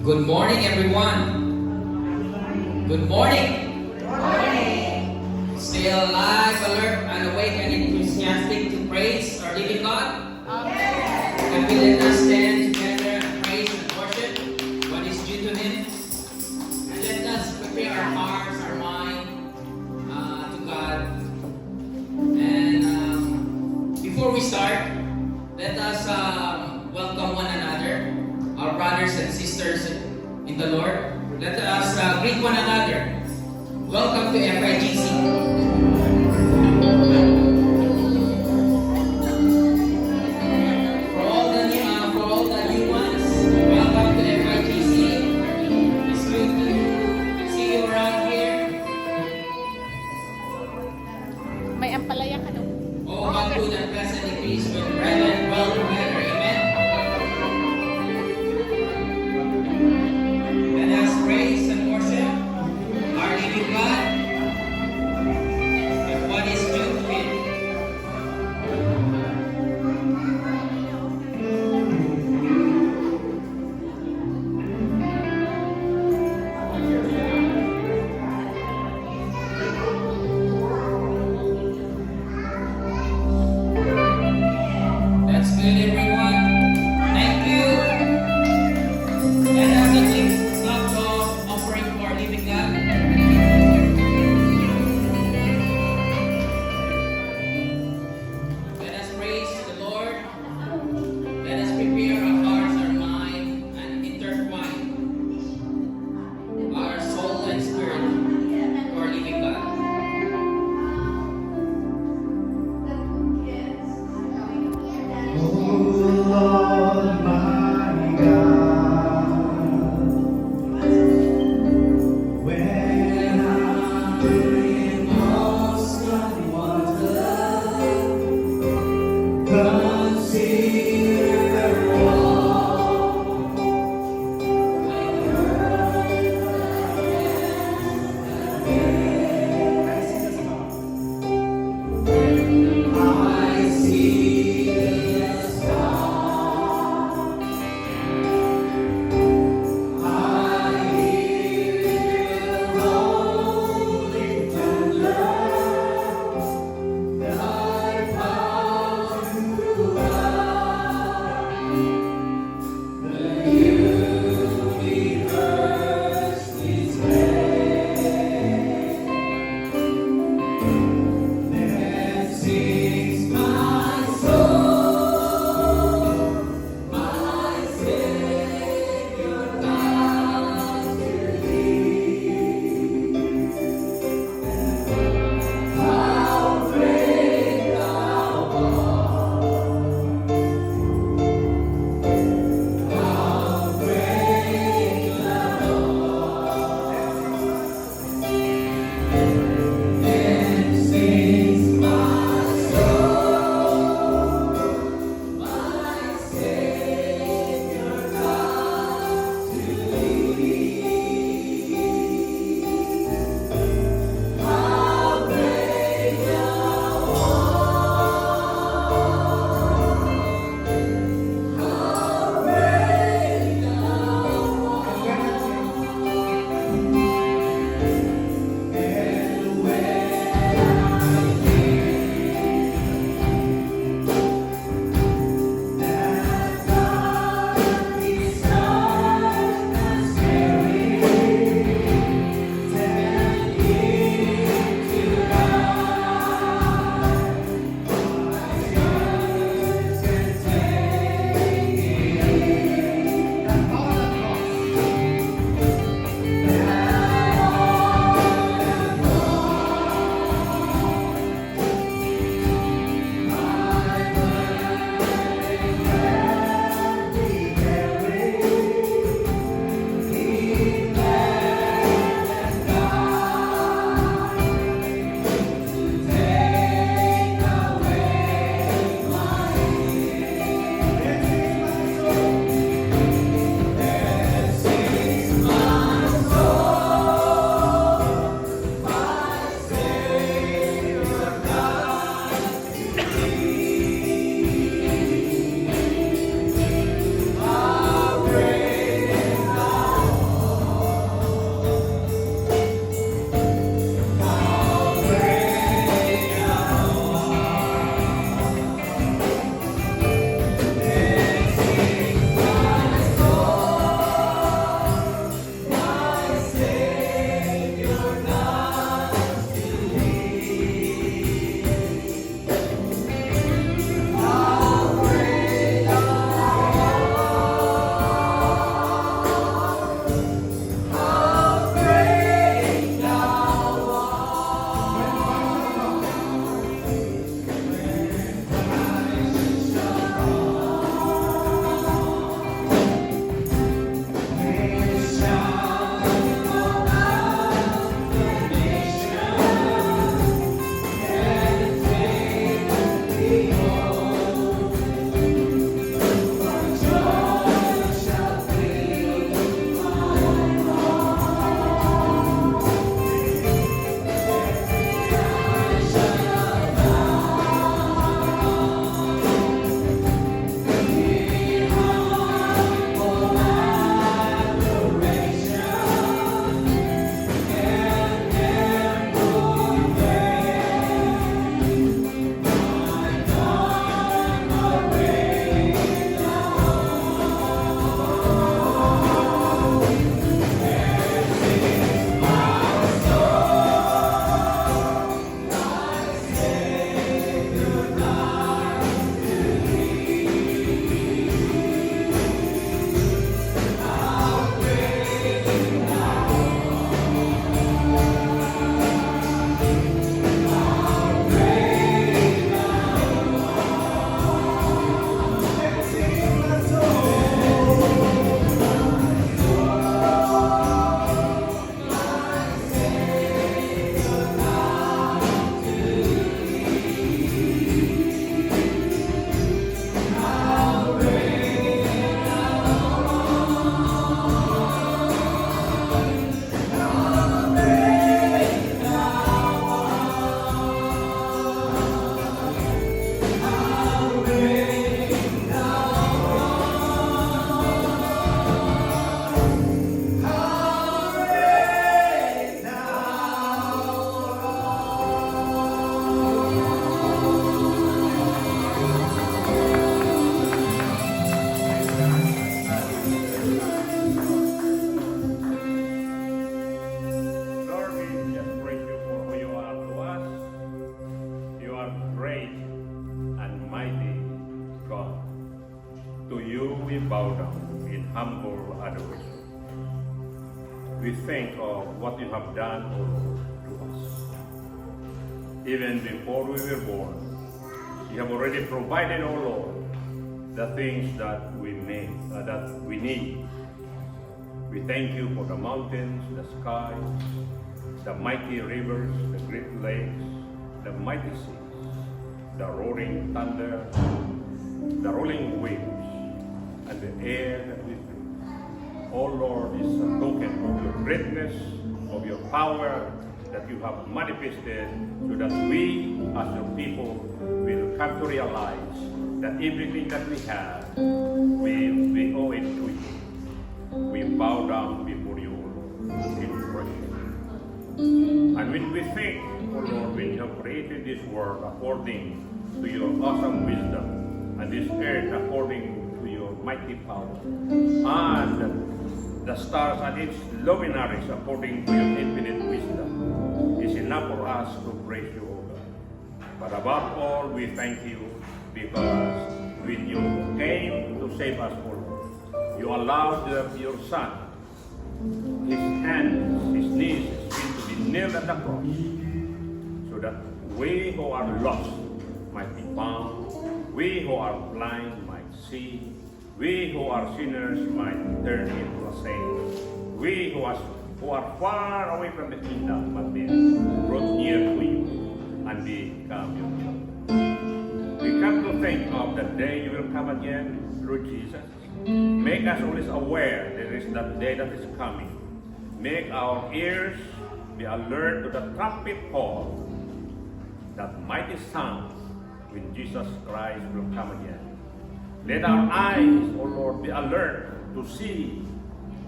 Good morning, everyone. Good morning. Still alive, alert, and awake, and enthusiastic to praise our living God. And we let us stand together and praise and worship what is due to Him. And let us prepare our hearts, our mind to God. And before we start, let us welcome one another, our brothers and sisters in the Lord. Let us greet one another. Welcome to FIGC. For all the new ones, welcome to FIGC. It's good to see you around here. May ampalaya ka daw. Oh, how good and blessed it is when brethren dwell together. Amen. Let us praise and worship our living God and what is due to Him. bow down in humble adoration. We think of what you have done, O Lord, to us. Even before we were born, you have already provided, O Lord, the things that we need. We thank you for the mountains, the skies, the mighty rivers, the great lakes, the mighty seas, the roaring thunder, the rolling waves, and the air that we breathe. Oh Lord, is a token of your greatness, of your power that you have manifested, so that we as your people will come to realize that everything that we have, we owe it to you. We bow down before you, O Lord, in worship. And when we think, O Lord, when you have created this world according to your awesome wisdom, and this earth according to your mighty power, and the stars and its luminaries according to your infinite wisdom, is enough for us to praise you, O God. But above all, we thank you because when you came to save us, O Lord, you allowed your Son, his hands, his knees, his feet to be nailed at the cross, so that we who are lost might be found, we who are blind might see, we who are sinners might turn into a saint, we who are far away from the kingdom might be brought near to you and become your children. We come to think of the day you will come again, Lord Jesus. Make us always aware there is that day that is coming. Make our ears be alert to the trumpet call, that mighty sound when Jesus Christ will come again. Let our eyes, O Lord, be alert to see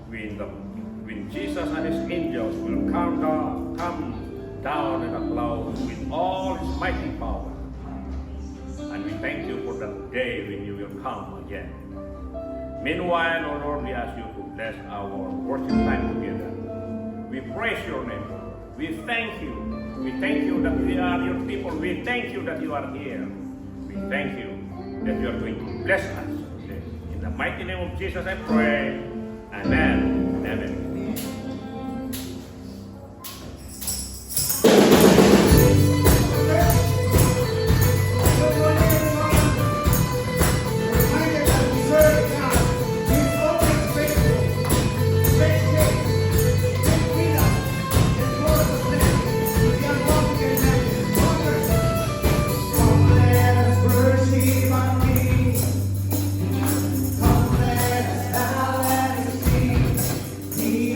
when Jesus and his angels will come down in the clouds with all his mighty power. And we thank you for that day when you will come again. Meanwhile, O Lord, we ask you to bless our worship time together. We praise your name, Lord. We thank you. We thank you that we are your people. We thank you that you are here. We thank you that you are going to bless us today. In the mighty name of Jesus I pray. Amen. Amen. He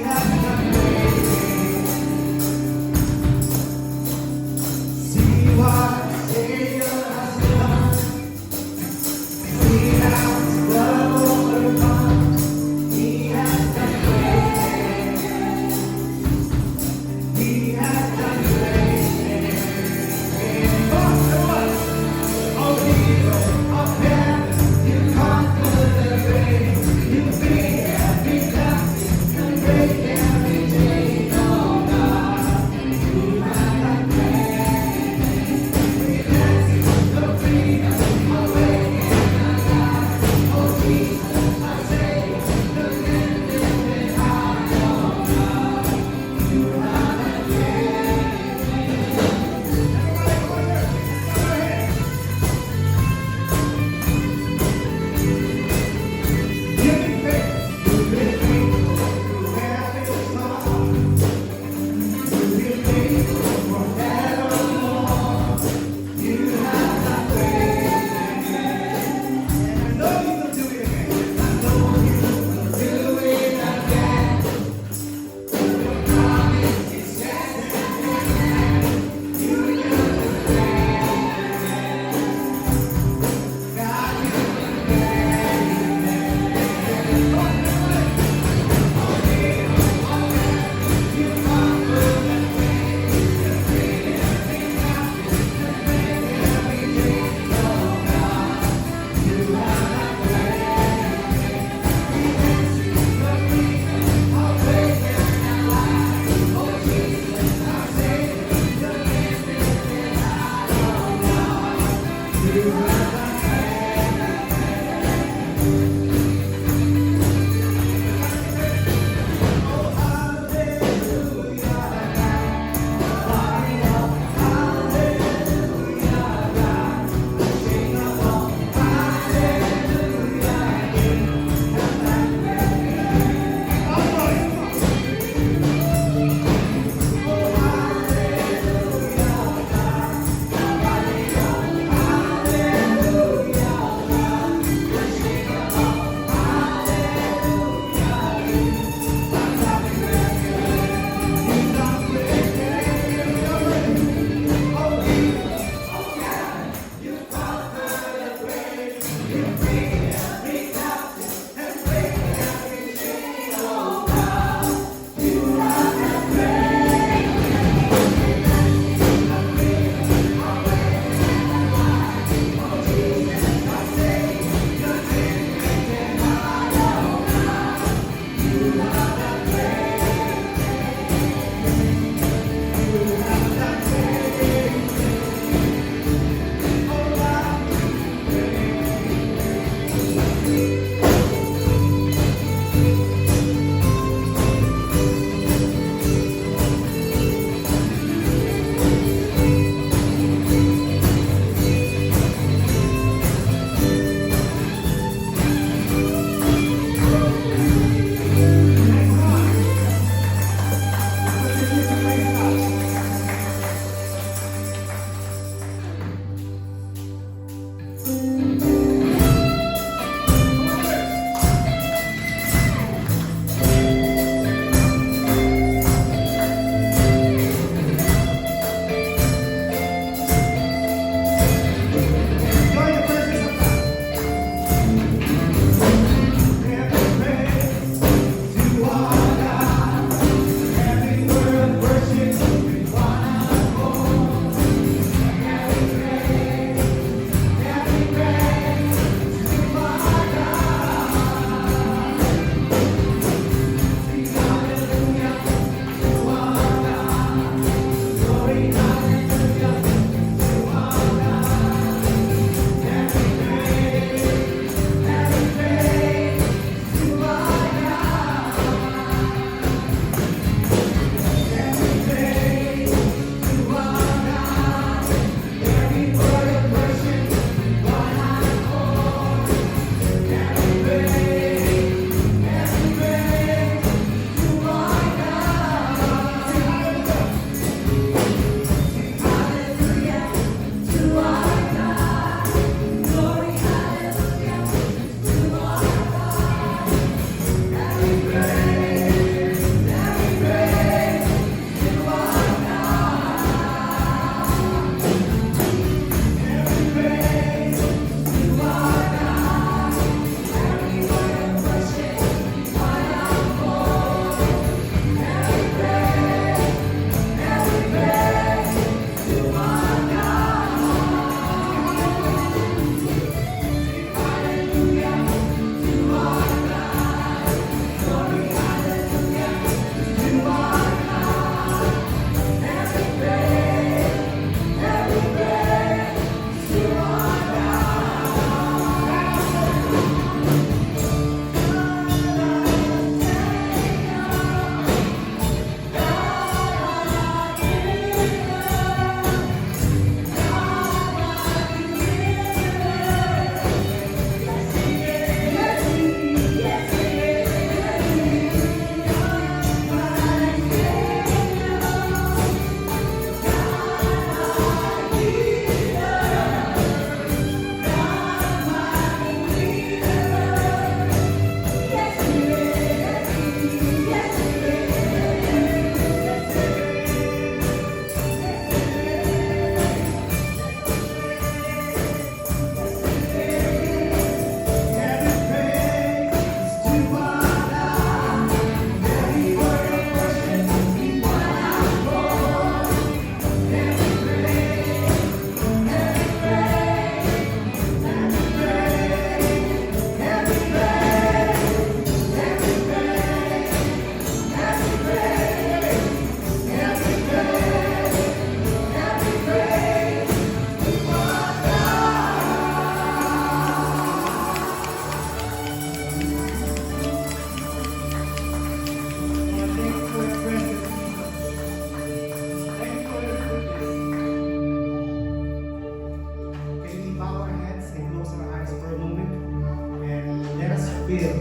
feel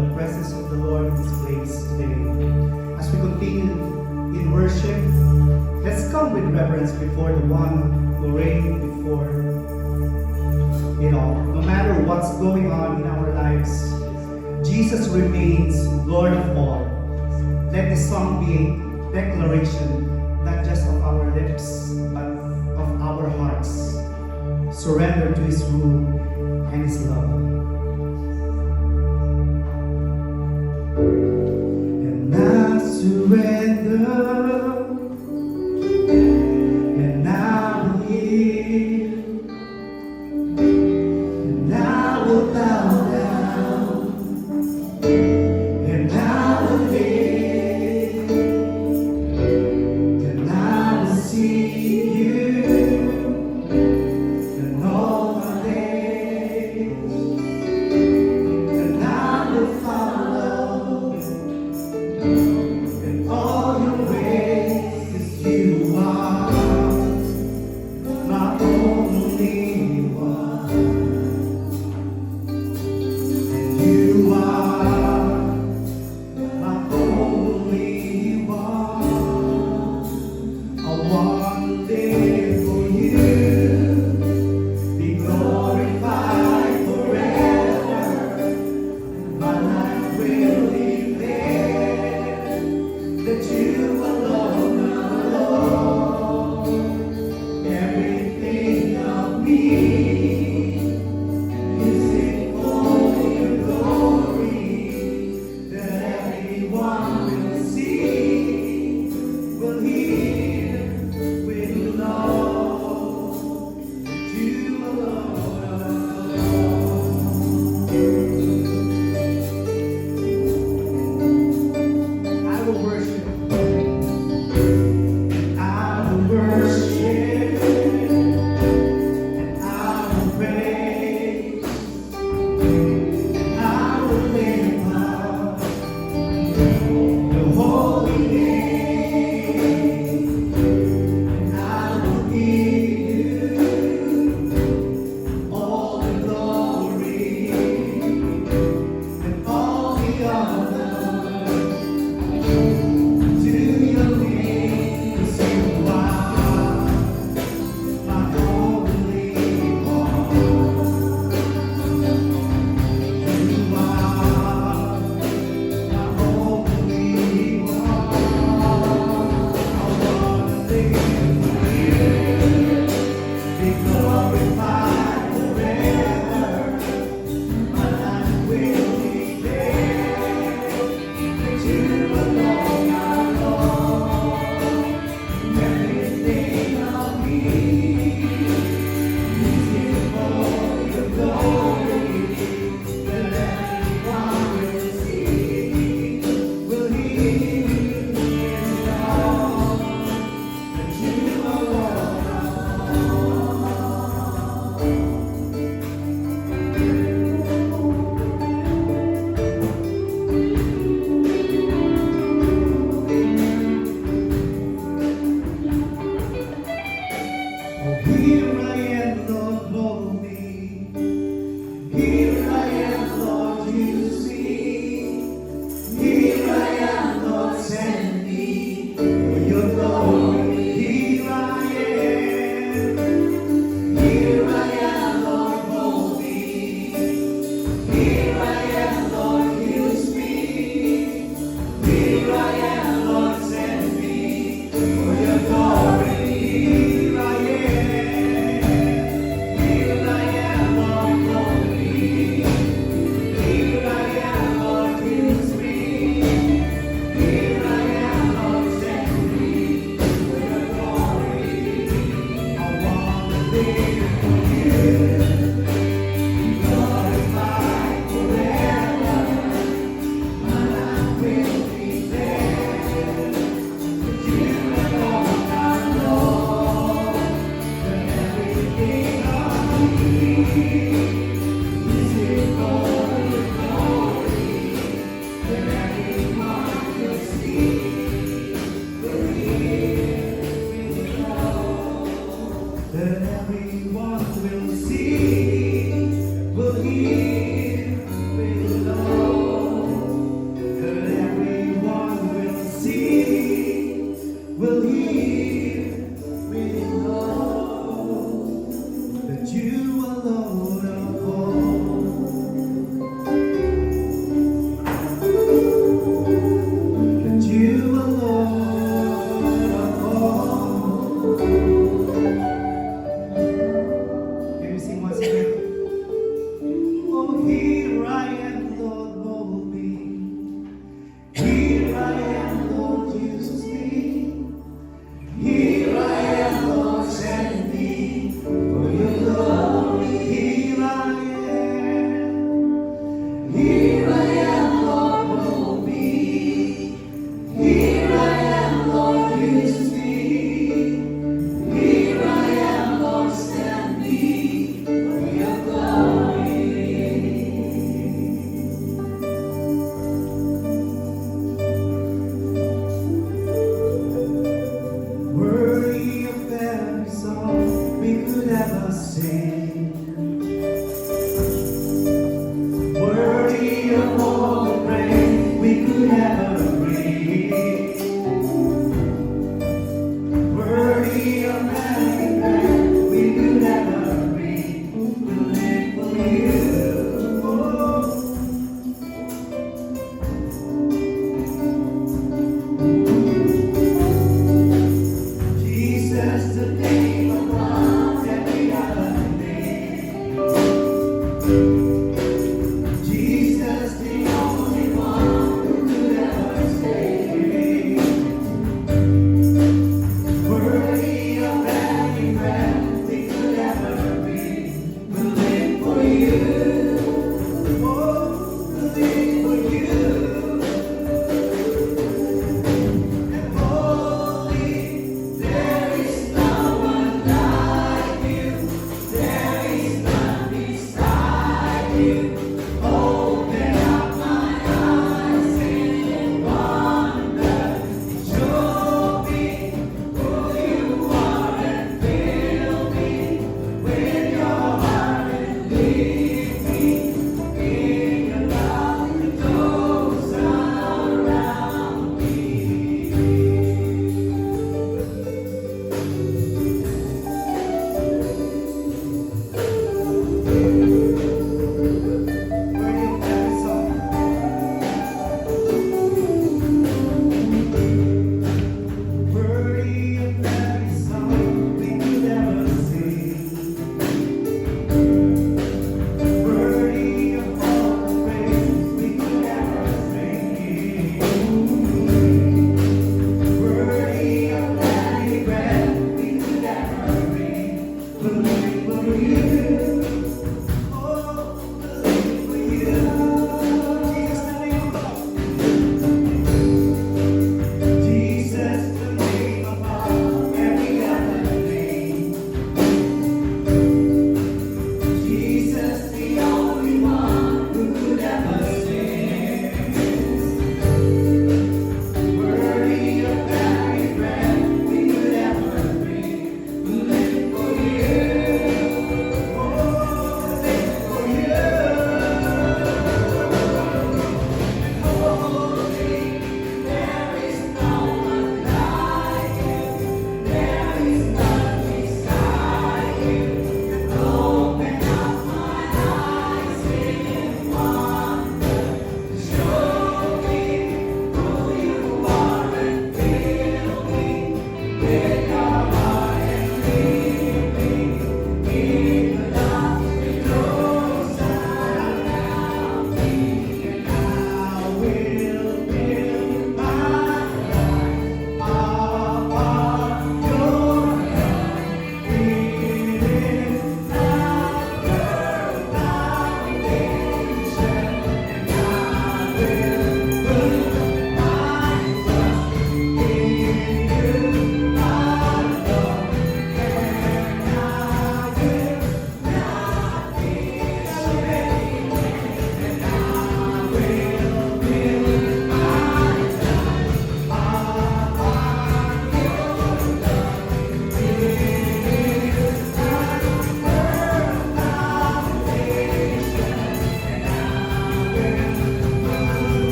the presence of the Lord in this place today. As we continue in worship, let's come with reverence before the one who reigned before it all. No matter what's going on in our lives, Jesus remains Lord of all. Let this song be a declaration, not just of our lips, but of our hearts. Surrender to His rule and His love. And I surrender, and I will yield, and I will bow down, and I will live, and I will see you, and all my days, and I will follow, and all your ways.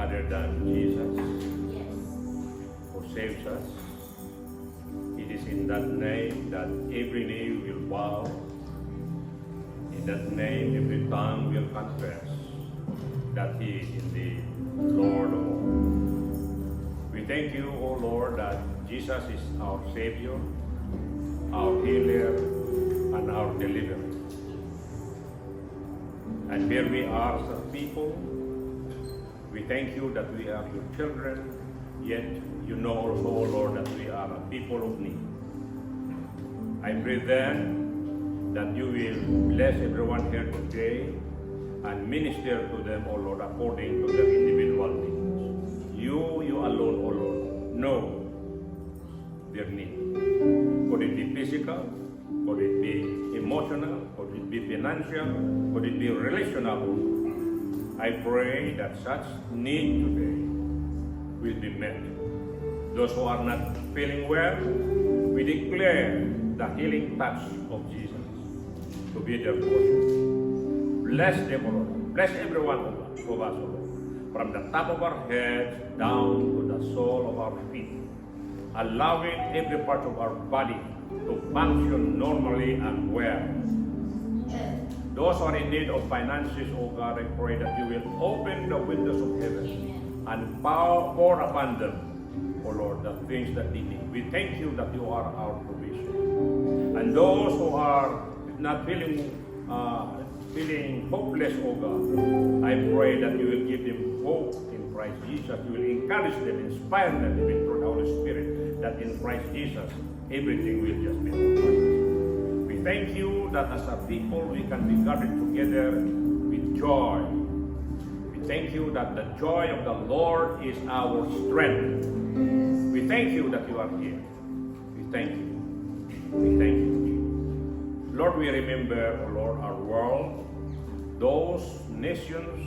other than Jesus who saves us. It is in that name that every knee will bow. In that name every tongue will confess that He is indeed Lord of all. We thank you, O Lord, that Jesus is our Savior, our healer, and our deliverer. And here we are as a people. We thank you that we are your children, yet you know also, O Lord, that we are a people of need. I pray then that you will bless everyone here today and minister to them, O Lord, according to their individual needs. You alone, O Lord, know their need. Could it be physical? Could it be emotional? Could it be financial? Could it be relational? I pray that such need today will be met. Those who are not feeling well, we declare the healing touch of Jesus to be their portion. Bless them, O Lord. Bless every one of us, O Lord, from the top of our heads down to the sole of our feet, allowing every part of our body to function normally and well. Those who are in need of finances, O God, I pray that you will open the windows of heaven and pour upon them, O Lord, the things that they need. We thank you that you are our provision. And those who are not feeling hopeless, O God, I pray that you will give them hope in Christ Jesus. You will encourage them, inspire them, even through the Holy Spirit, that in Christ Jesus, everything will just be all right. We thank you that as a people we can be gathered together with joy. We thank you that the joy of the Lord is our strength. We thank you that you are here. We thank you. We thank you. Lord, we remember, oh Lord, our world, those nations,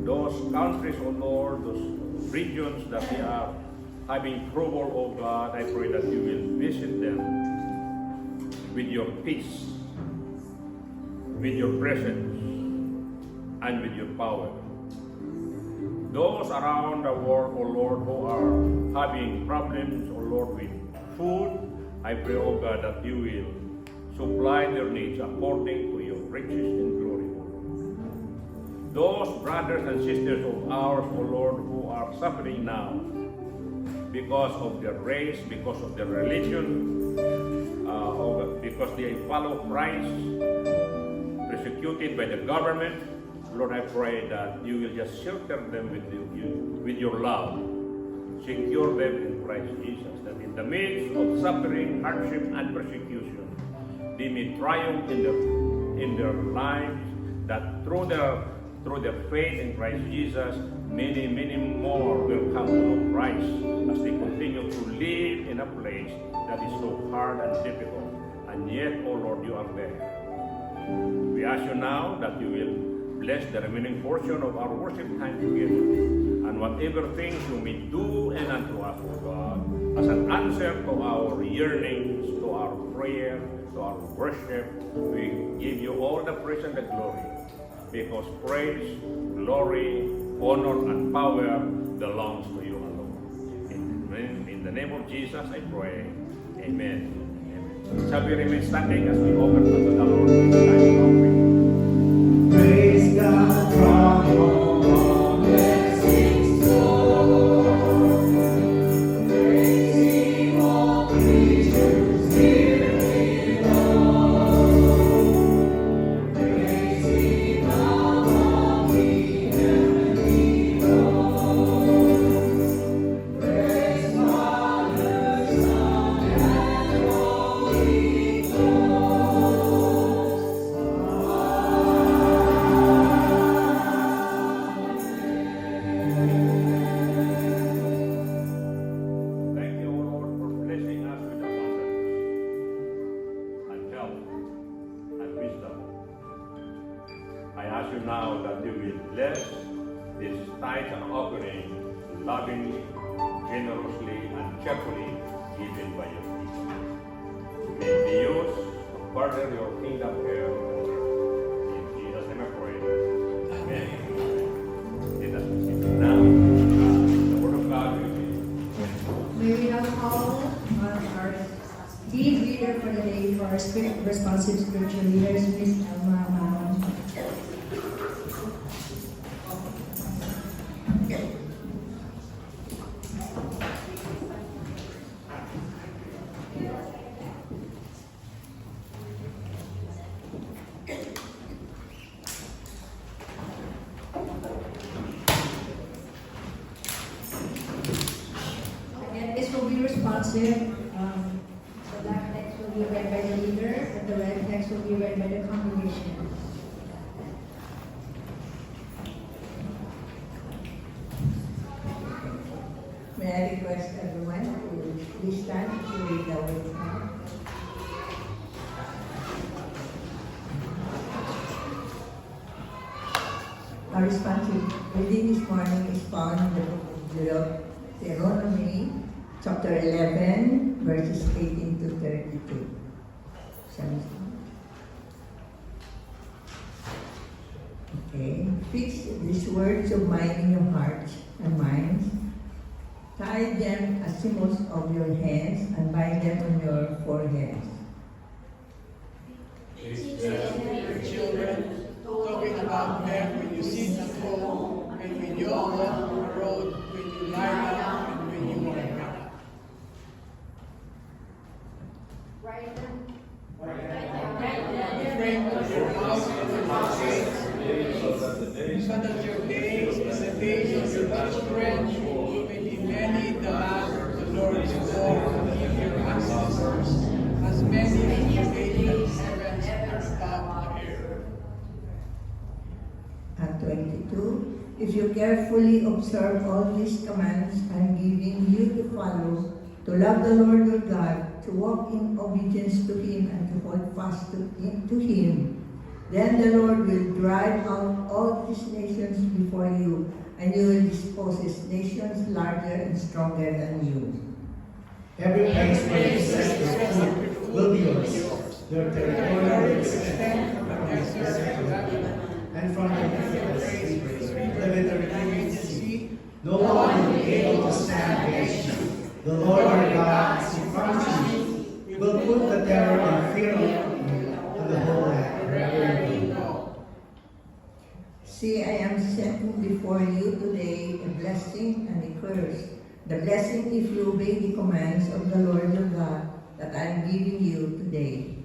those countries, oh Lord, those regions that we are having trouble, oh God. I pray that you will visit them with your peace, with your presence, and with your power. Those around the world, O Lord, who are having problems, O Lord, with food, I pray, O God, that you will supply their needs according to your riches in glory, O Lord. Those brothers and sisters of ours, O Lord, who are suffering now because of their race, because of their religion, because they follow Christ, persecuted by the government, Lord, I pray that you will just shelter them with your love, secure them in Christ Jesus, that in the midst of suffering, hardship, and persecution, they may triumph in their lives, that through their faith in Christ Jesus, many, many more will come to know Christ as they continue to live in a place that is so hard and difficult. And yet, O Lord, you are there. We ask you now that you will bless the remaining portion of our worship time together, and whatever things you may do and unto us, O God, as an answer to our yearnings, to our prayer, to our worship, we give you all the praise and the glory, because praise, glory, honor, and power belongs to you alone. In the name of Jesus, I pray. Amen. Amen. Shall we remain standing as we offer unto the Lord this time of offering? Praise God from all blessings flow. Praise Him, all creatures here below. Praise Him among the heavenly hosts. Praise Father, Son, and Holy Ghost. Thank you, O Lord, for blessing us with abundance and health and wisdom. I ask you now that you will bless this tithe and offering lovingly, generously, and cheerfully given by your people. May it be used to further your kingdom here on earth. In Jesus' name I pray. Amen. Let us receive it now. The word of God will be. May we now call on our lead reader for the day for our responsive spiritual leaders, Miss Elma Manon. Again, this will be responsive. The black text will be read by the leader, and the red text will be read by the congregation. May I request everyone to please stand to read the word of God. Our responsive reading this morning is found in the book of Deuteronomy, chapter 11, verses 18 to 32. Shall we start? Okay. Fix these words of mine in your hearts and minds. Tie them as symbols of your hands and bind them on your foreheads. Teach them to your children, talking about them when you sit at home, and when you walk on the road, when you lie down, and when you wake up. The frame of your house and your gates, so that your days and the days of your children may be many in the land the Lord your God will give your ancestors, as many as you made the heavens and above the earth. And 22. If you carefully observe all these commands I'm giving you to follow, to love the Lord your God, to walk in obedience to Him, and to hold fast to Him, then the Lord will drive out all these nations before you, and you will dispose nations larger and stronger than you. Every place where you set your foot will be yours. Your territory will extend from the desert to Lebanon, and from the Euphrates to the Mediterranean Sea. No one will be able to stand against you. The Lord our God is in front of you. Will put the terror and fear of you on the whole land wherever you go. See, I am setting before you today a blessing and a curse. The blessing if you obey the commands of the Lord your God that I am giving you today.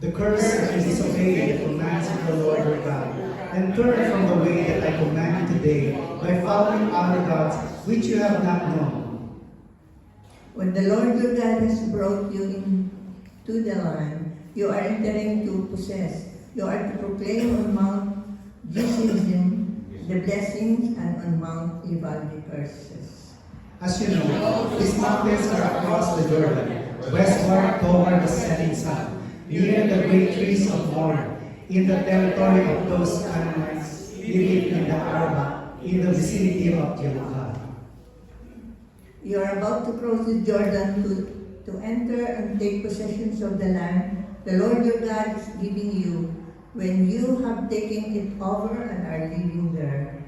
The curse if you disobey the commands of the Lord your God, and turn from the way that I command you today by following other gods which you have not known. When the Lord your God has brought you into the land you are entering to possess, you are to proclaim on Mount Gerizim the blessings and on Mount Ebal the curses. As you know, these mountains are across the Jordan, westward toward the setting sun, near the great trees of Moreh, in the territory of those Canaanites living in the Araba, in the vicinity of Jericho. You are about to cross the Jordan to enter and take possessions of the land the Lord your God is giving you when you have taken it over and are living there.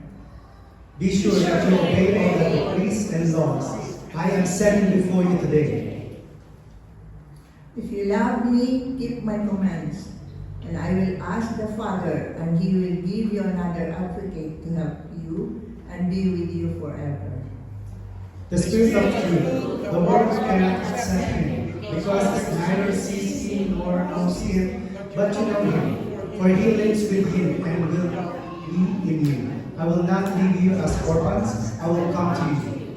Be sure that you obey all the decrees and laws I am setting before you today. If you love me, keep my commands, and I will ask the Father, and he will give you another advocate to help you and be with you forever. The Spirit of truth, the world cannot accept him, because it neither sees him nor knows him, but you know him, for he lives with him and will be in you. I will not leave you as orphans, I will come to you.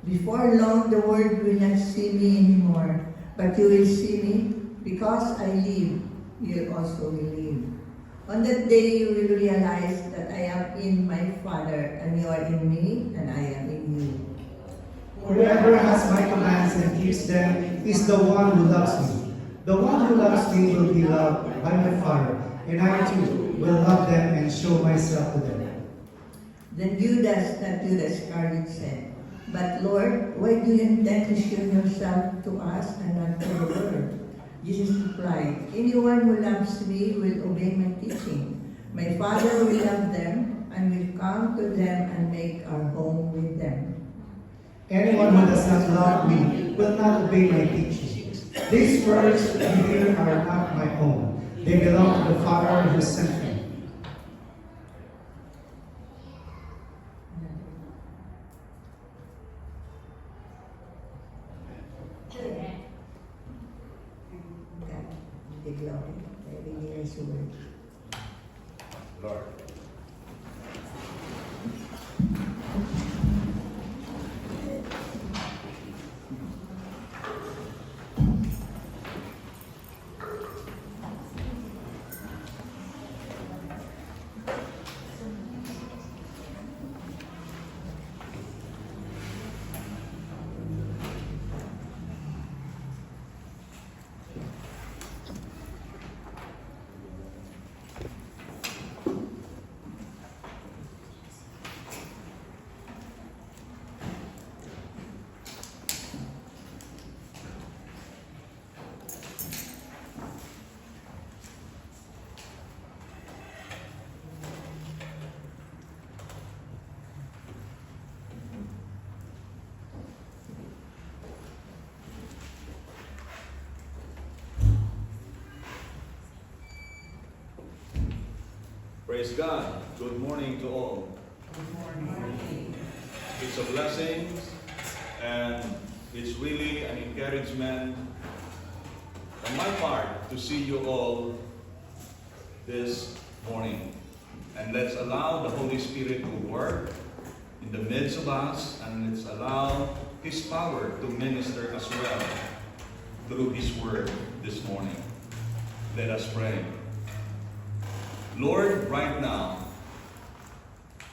Before long, the world will not see me anymore, but you will see me, because I live, you also will live. On that day, you will realize that I am in my Father, and you are in me, and I am in you. Whoever has my commands and keeps them is the one who loves me. The one who loves me will be loved by my Father, and I too will love them and show myself to them. Then Judas, not Judas Iscariot, said, But Lord, why do you intend to show yourself to us and not to the world? Jesus replied, Anyone who loves me will obey my teaching. My Father will love them and will come to them and make our home with them. Anyone who does not love me will not obey my teaching. These words you hear are not my own. They belong to the Father who sent me. God, the glory, every year is word. Lord. Praise God. Good morning to all. It's a blessing and it's really an encouragement on my part to see you all this morning. And let's allow the Holy Spirit to work in the midst of us, and let's allow His power to minister as well through His word this morning. Let us pray. Lord, right now,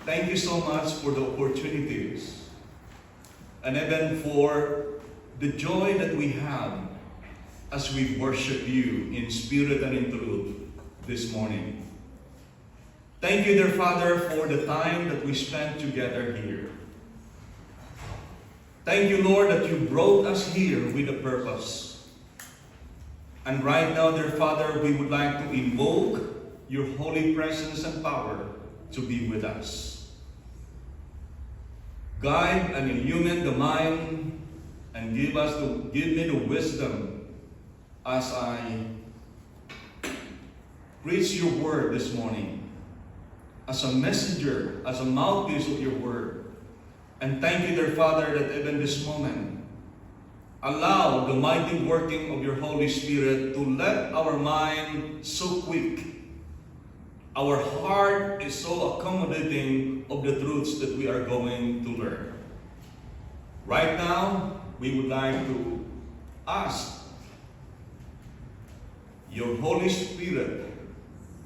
thank you so much for the opportunities and even for the joy that we have as we worship you in spirit and in truth this morning. Thank you, dear Father, for the time that we spent together here. Thank you, Lord, that you brought us here with a purpose. And right now, dear Father, we would like to invoke your holy presence and power to be with us. Guide and illumine the mind and give me the wisdom as I preach your word this morning, as a messenger, as a mouthpiece of your word. And thank you, dear Father, that even this moment, allow the mighty working of your Holy Spirit to let our mind so quick, our heart is so accommodating of the truths that we are going to learn. Right now, we would like to ask your Holy Spirit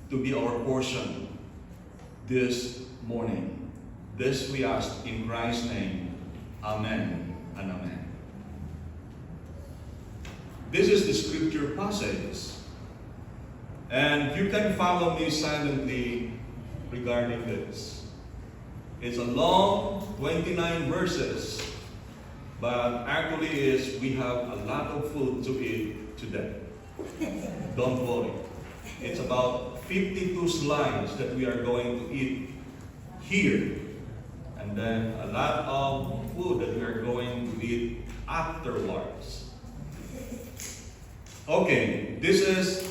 to be our portion this morning. This we ask in Christ's name. Amen and amen. This is the scripture passage. And you can follow me silently regarding this. It's a long 29 verses, but actually we have a lot of food to eat today. Don't worry. It's about 52 slides that we are going to eat here. And then a lot of food that we are going to eat afterwards. Okay, this is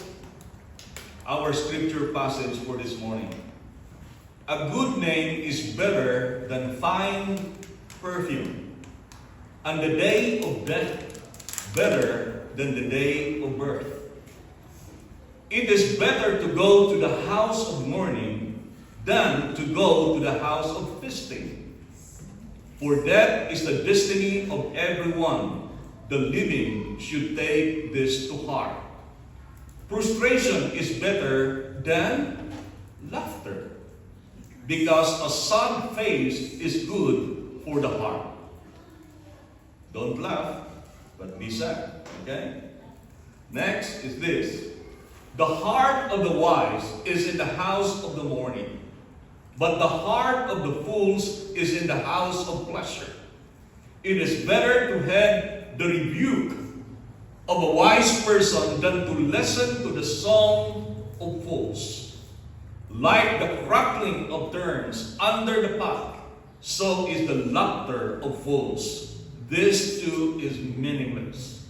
our scripture passage for this morning. A good name is better than fine perfume, and the day of death better than the day of birth. It is better to go to the house of mourning than to go to the house of feasting. For that is the destiny of everyone. The living should take this to heart. Frustration is better than laughter, because a sad face is good for the heart. Don't laugh, but be sad. Okay? Next is this. The heart of the wise is in the house of the mourning, but the heart of the fools is in the house of pleasure. It is better to heed the rebuke of a wise person than to listen to the song of fools. Like the crackling of thorns under the pot, so is the laughter of fools. This too is meaningless.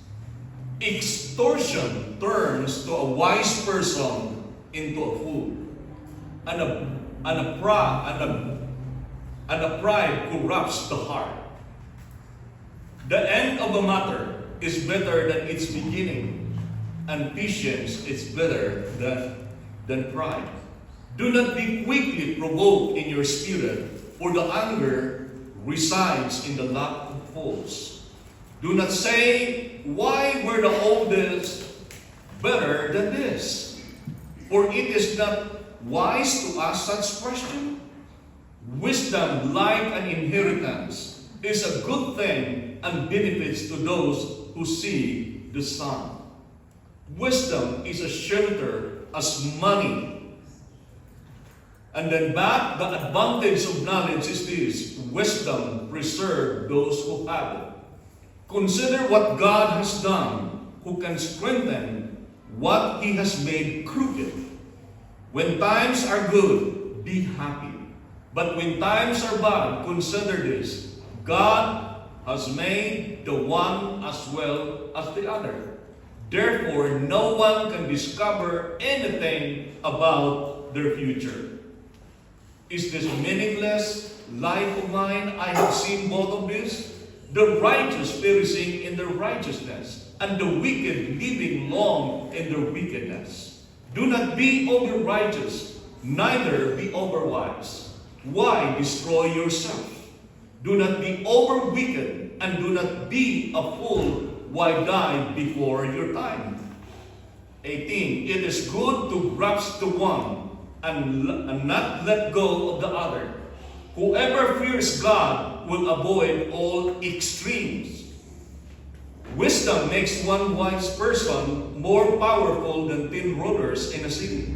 Extortion turns to a wise person into a fool, and a pride corrupts the heart. The end of a matter is better than its beginning, and patience is better than pride. Do not be quickly provoked in your spirit, for the anger resides in the lap of fools. Do not say, why were the oldest better than this? For it is not wise to ask such question. Wisdom, like an inheritance, is a good thing and benefits to those who see the sun. Wisdom is a shelter as money. And then back, the advantage of knowledge is this: wisdom preserves those who have it. Consider what God has done, who can strengthen what He has made crooked. When times are good, be happy. But when times are bad, consider this: God has made the one as well as the other. Therefore, no one can discover anything about their future. Is this meaningless life of mine? I have seen both of this. The righteous perishing in their righteousness, and the wicked living long in their wickedness. Do not be over righteous, neither be over wise. Why destroy yourself? Do not be over wicked, and do not be a fool. Why die before your time? 18. It is good to grasp the one and not let go of the other. Whoever fears God will avoid all extremes. Wisdom makes one wise person more powerful than 10 rulers in a city.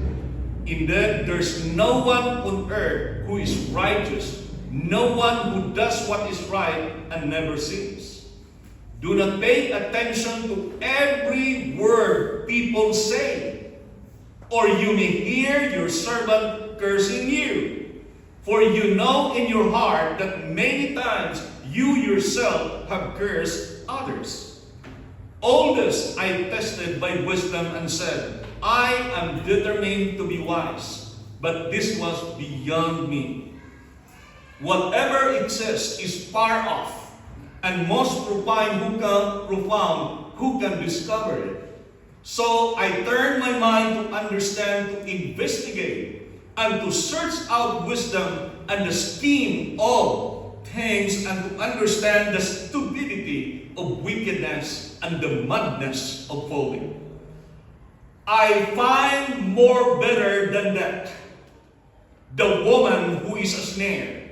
Indeed, there's no one on earth who is righteous, no one who does what is right and never sins. Do not pay attention to every word people say, or you may hear your servant cursing you. For you know in your heart that many times you yourself have cursed others. All this I tested by wisdom and said, I am determined to be wise, but this was beyond me. Whatever exists is far off, and most profound who can discover it. So I turned my mind to understand, to investigate, and to search out wisdom and the scheme of things, and to understand the stupidity of wickedness and the madness of folly. I find more better than that the woman who is a snare,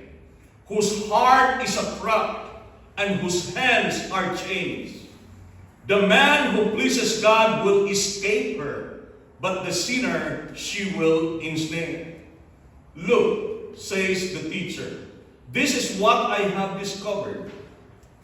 whose heart is a trap, and whose hands are chains. The man who pleases God will escape her, but the sinner she will ensnare. Look, says the teacher, this is what I have discovered,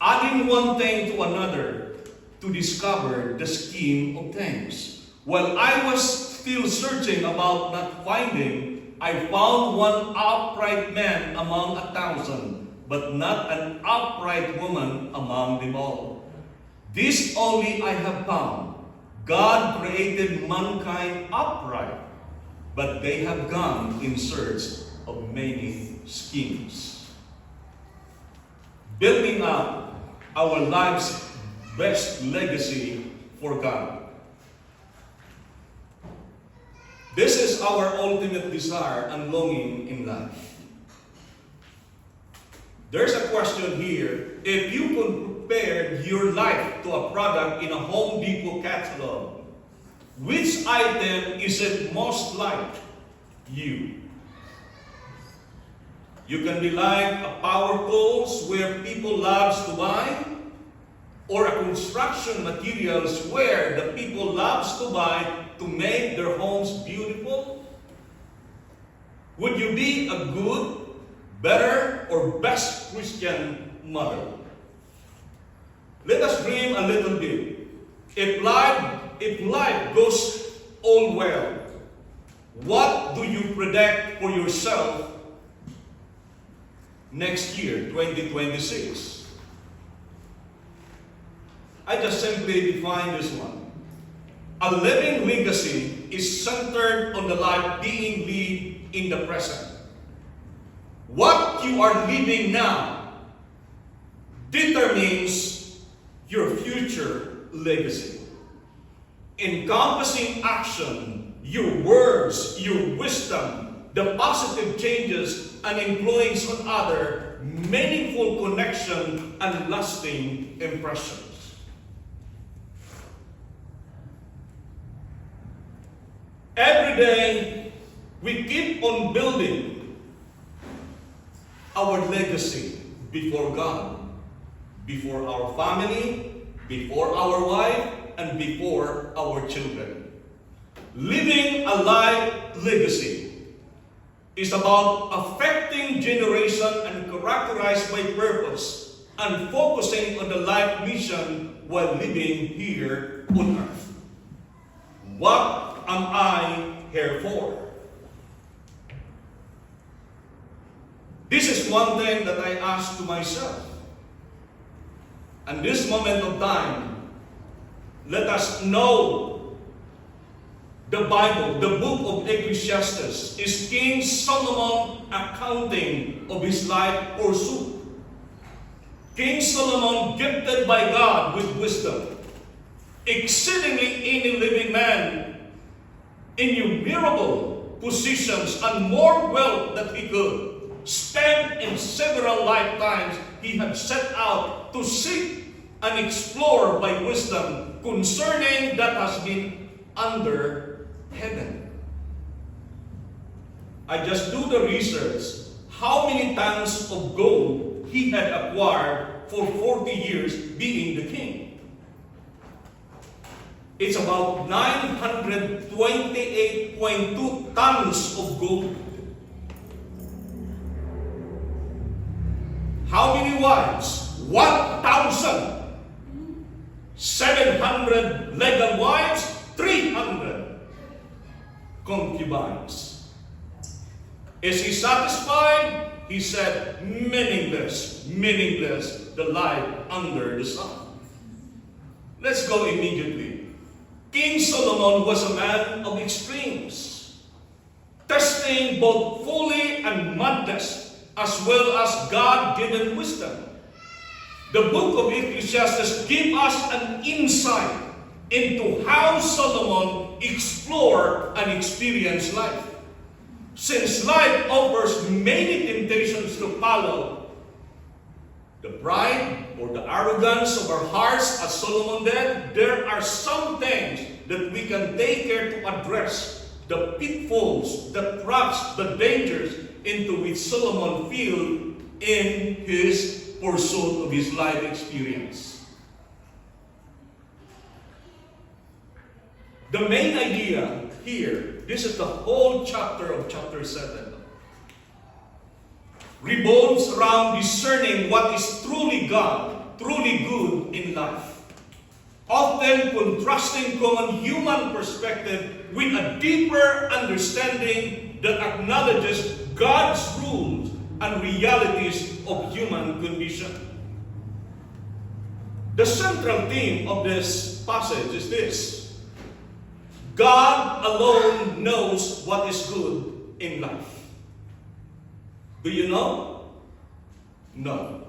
adding one thing to another to discover the scheme of things. While I was still searching about not finding, I found one upright man among 1,000, but not an upright woman among them all. This only I have found. God created mankind upright, but they have gone in search of many schemes. Building up our life's best legacy for God. This is our ultimate desire and longing in life. There's a question here. If you compared your life to a product in a Home Depot catalog, which item is it most like you? You can be like a power tools where people loves to buy, or a construction materials where the people loves to buy to make their homes beautiful? Would you be a good, better, or best Christian mother? Let us dream a little bit. If life goes all well, what do you predict for yourself next year, 2026? I just simply define this one. A living legacy is centered on the life being lived in the present. What you are living now determines your future legacy. Encompassing action, your words, your wisdom, the positive changes and influence on other, meaningful connection and lasting impressions. Every day, we keep on building our legacy before God, before our family, before our wife, and before our children. Living a life legacy is about affecting generation and characterized by purpose and focusing on the life mission while living here on earth. What am I here for? This is one thing that I ask to myself. And this moment of time, let us know the Bible, the book of Ecclesiastes, is King Solomon accounting of his life pursuit. King Solomon, gifted by God with wisdom, exceedingly any living man, innumerable positions and more wealth that he could spend in several lifetimes, he had set out to seek and explore by wisdom concerning that has been under heaven. I just do the research. How many tons of gold he had acquired for 40 years being the king? It's about 928.2 tons of gold. How many wives? 1,700 legal wives, 300 concubines. Is he satisfied? He said, meaningless, the life under the sun. Let's go immediately. King Solomon was a man of extremes, testing both folly and madness, as well as God-given wisdom. The book of Ecclesiastes gives us an insight into how Solomon explored and experienced life. Since life offers many temptations to follow, the pride or the arrogance of our hearts, as Solomon did, there are some things that we can take care to address the pitfalls, the traps, the dangers into which Solomon fell in his pursuit of his life experience. The main idea here, this is the whole chapter of chapter 7, revolves around discerning what is truly God, truly good in life. Often contrasting common human perspective with a deeper understanding that acknowledges God's rules and realities of human condition. The central theme of this passage is this: God alone knows what is good in life. Do you know? No.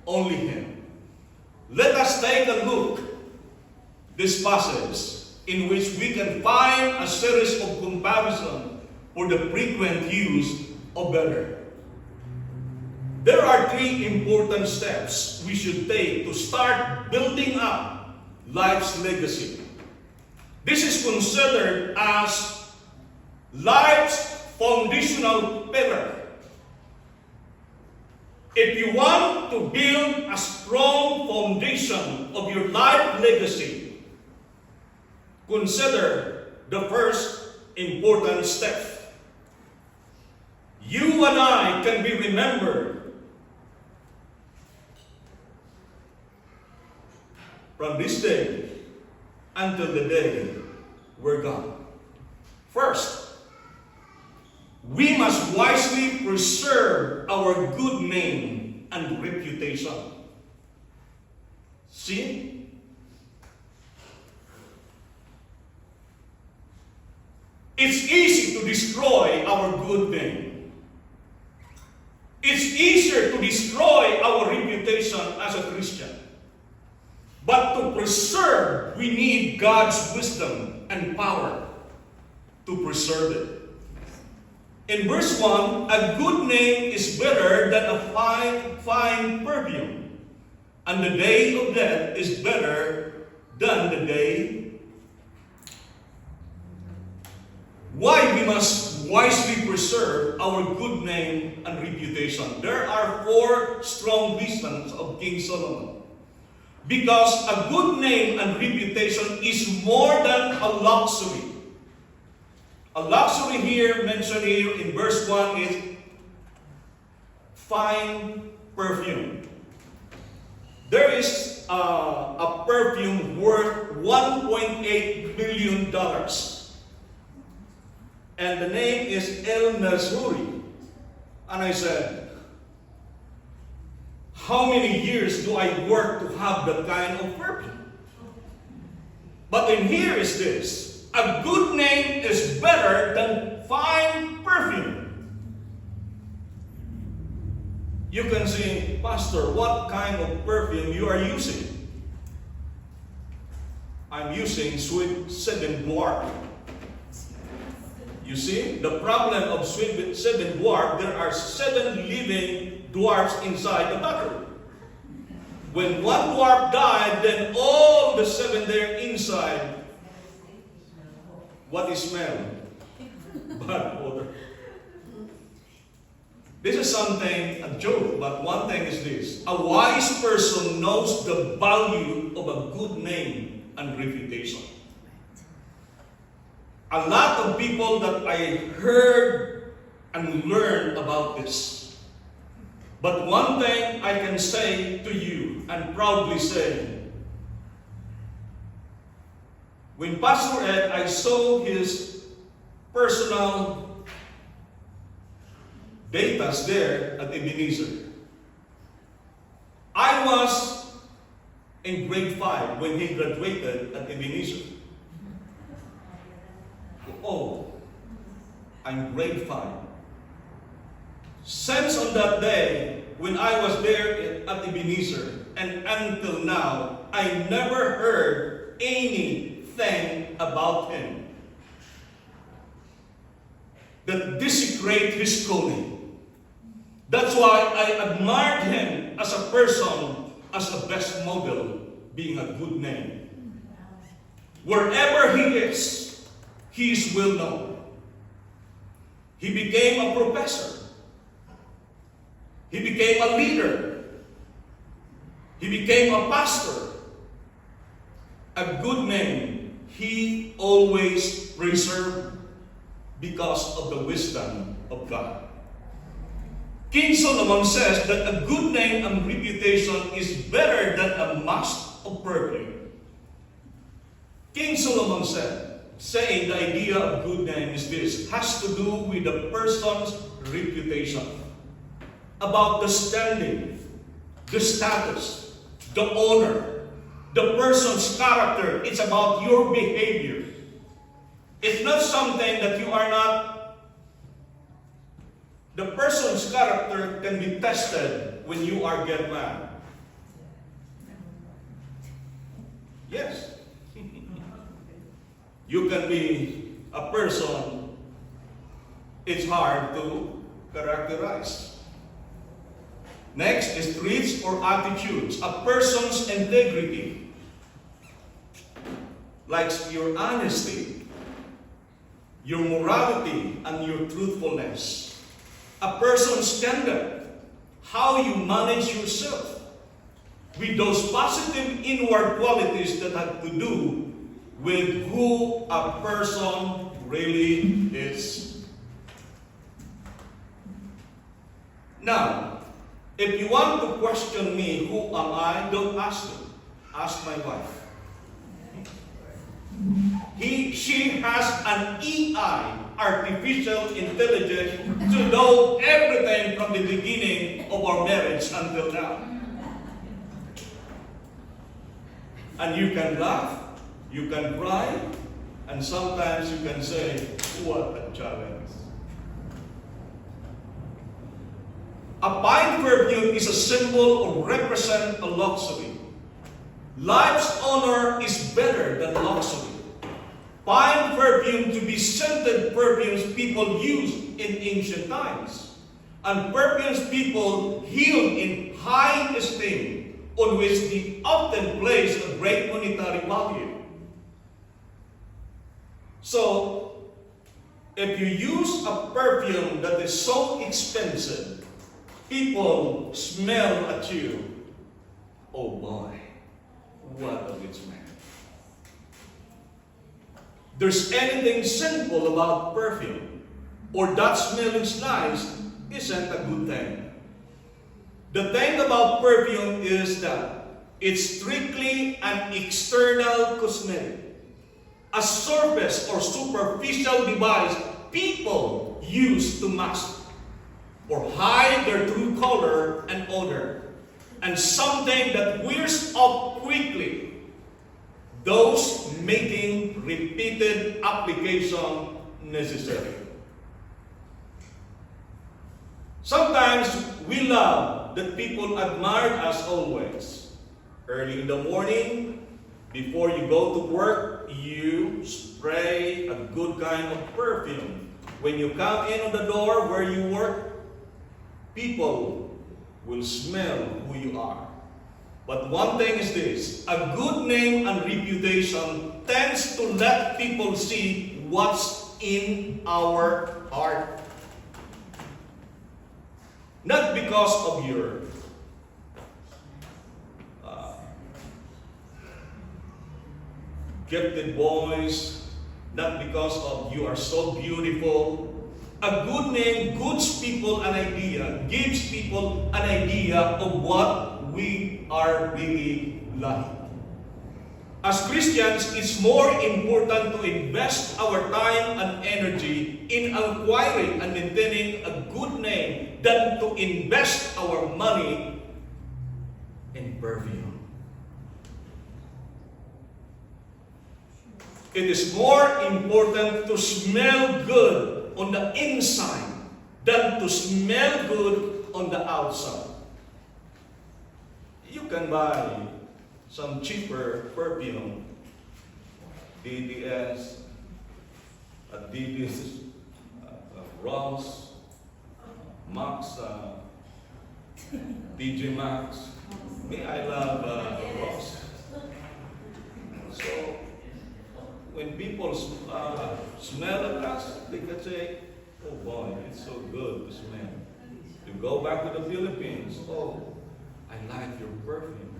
Only Him. Let us take a look this passage in which we can find a series of comparison for the frequent use of better. There are 3 important steps we should take to start building up life's legacy. This is considered as life's foundational pillar. If you want to build a strong foundation of your life legacy, consider the first important step. You and I can be remembered from this day until the day we're gone. First, we must wisely preserve our good name and reputation. See? It's easy to destroy our good name. It's easier to destroy our reputation as a Christian. But to preserve, we need God's wisdom and power to preserve it. In verse 1, a good name is better than a fine perfume, and the day of death is better than the day. Why we must wisely preserve our good name and reputation? There are 4 strong reasons of King Solomon. Because a good name and reputation is more than a luxury. A luxury here, mentioned here in verse 1, is fine perfume. There is a perfume worth $1.8 million. And the name is El Nazuri. And I said, how many years do I work to have that kind of perfume? But in here is this: a good name is better than fine perfume. You can say, Pastor, what kind of perfume you are using? I'm using Sweet 7 Dwarf. You see, the problem of Sweet 7 Dwarf, there are 7 living dwarfs inside the battery. When one dwarf died, then all the 7 there inside, what is smell? Bad odor. This is something, a joke, but one thing is this: a wise person knows the value of a good name and reputation. A lot of people that I heard and learned about this. But one thing I can say to you, and proudly say, when Pastor Ed, I saw his personal data there at Ebenezer. I was in grade 5 when he graduated at Ebenezer. Oh, I'm grade 5. Since on that day, when I was there at Ebenezer, and until now, I never heard anything about him that desecrate his calling. That's why I admired him as a person, as a best model, being a good name. Wherever he is well known. He became a professor. He became a leader. He became a pastor. A good name he always preserved because of the wisdom of God. King Solomon says that a good name and reputation is better than a mask of perfume. King Solomon said, saying the idea of good name is this, has to do with the person's reputation, about the standing, the status, the honor, the person's character. It's about your behavior. It's not something that you are not. The person's character can be tested when you are get mad. Yes. You can be a person, it's hard to characterize. Next is traits or attitudes. A person's integrity, like your honesty, your morality, and your truthfulness. A person's conduct, how you manage yourself, with those positive inward qualities that have to do with who a person really is. Now, if you want to question me, who am I? Don't ask me. Ask my wife. She has an EI, artificial intelligence, to know everything from the beginning of our marriage until now. And you can laugh, you can cry, and sometimes you can say, what a challenge. A fine perfume is a symbol or represent a luxury. Life's honor is better than luxury. Fine perfume to be scented perfumes people used in ancient times. And perfumes people held in high esteem, on which they often place a great monetary value. So, if you use a perfume that is so expensive, people smell at you, oh boy, what a rich man. There's anything sinful about perfume, or that smelling nice isn't a good thing. The thing about perfume is that it's strictly an external cosmetic, a surface or superficial device people use to mask or hide their true color and odor, and something that wears off quickly, those making repeated application necessary. Sometimes we love that people admire us always. Early in the morning, before you go to work, you spray a good kind of perfume. When you come in on the door where you work, people will smell who you are. But one thing is this, a good name and reputation tends to let people see what's in our heart. Not because of your gifted voice, not because of you are so beautiful. A good name gives people an idea of what we are really like. As Christians, it's more important to invest our time and energy in acquiring and maintaining a good name than to invest our money in perfume. It is more important to smell good on the inside than to smell good on the outside. You can buy some cheaper perfume, DDS, Adidas, Ross, Max, TJ Maxx. Me, I love Ross. So, when people smell at us, they can say, oh boy, it's so good to smell. You go back to the Philippines, oh, I like your perfume.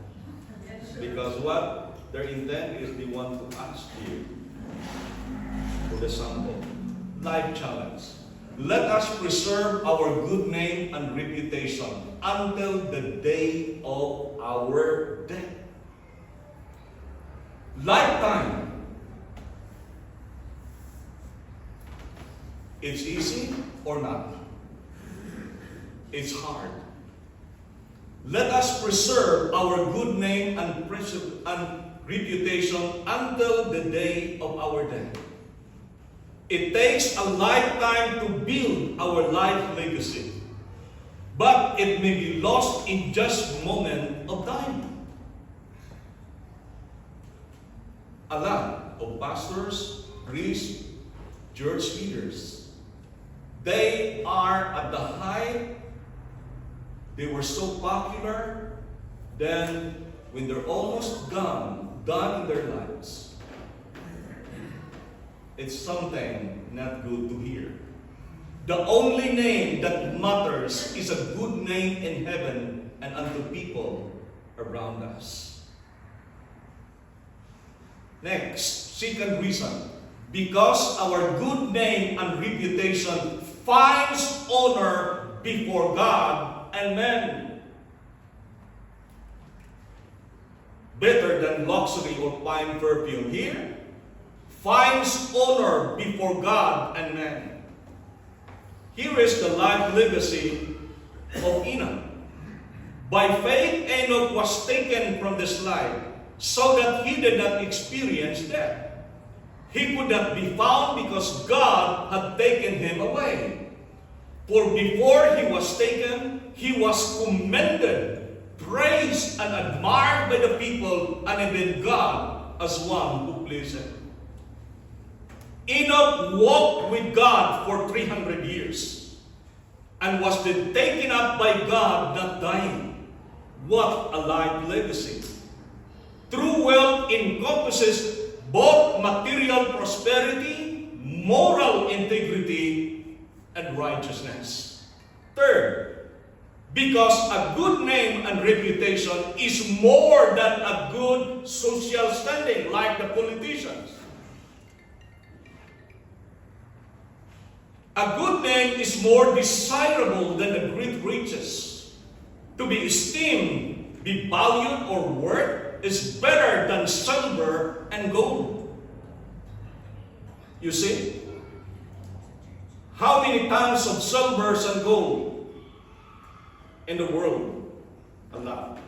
Because what? Their intent is they want to ask you for the sample. Life challenge. Let us preserve our good name and reputation until the day of our death. Lifetime. It's easy or not? It's hard. Let us preserve our good name and reputation until the day of our death. It takes a lifetime to build our life legacy, but it may be lost in just a moment of time. A lot of pastors, priests, church leaders, they are at the height. They were so popular, then when they're almost done in their lives, it's something not good to hear. The only name that matters is a good name in heaven and unto people around us. Next, second reason, because our good name and reputation finds honor before God and men. Better than luxury or fine perfume here, finds honor before God and men. Here is the life legacy of Enoch. By faith, Enoch was taken from this life so that he did not experience death. He could not be found because God had taken him away. For before he was taken, he was commended, praised, and admired by the people and even God as one who pleased him. Enoch walked with God for 300 years and was then taken up by God, not dying. What a life legacy. True wealth encompasses both material prosperity, moral integrity, and righteousness. Third, because a good name and reputation is more than a good social standing like the politicians. A good name is more desirable than the great riches. To be esteemed, be valued, or worth is better than silver and gold. You see? How many tons of silver and gold in the world? A lot.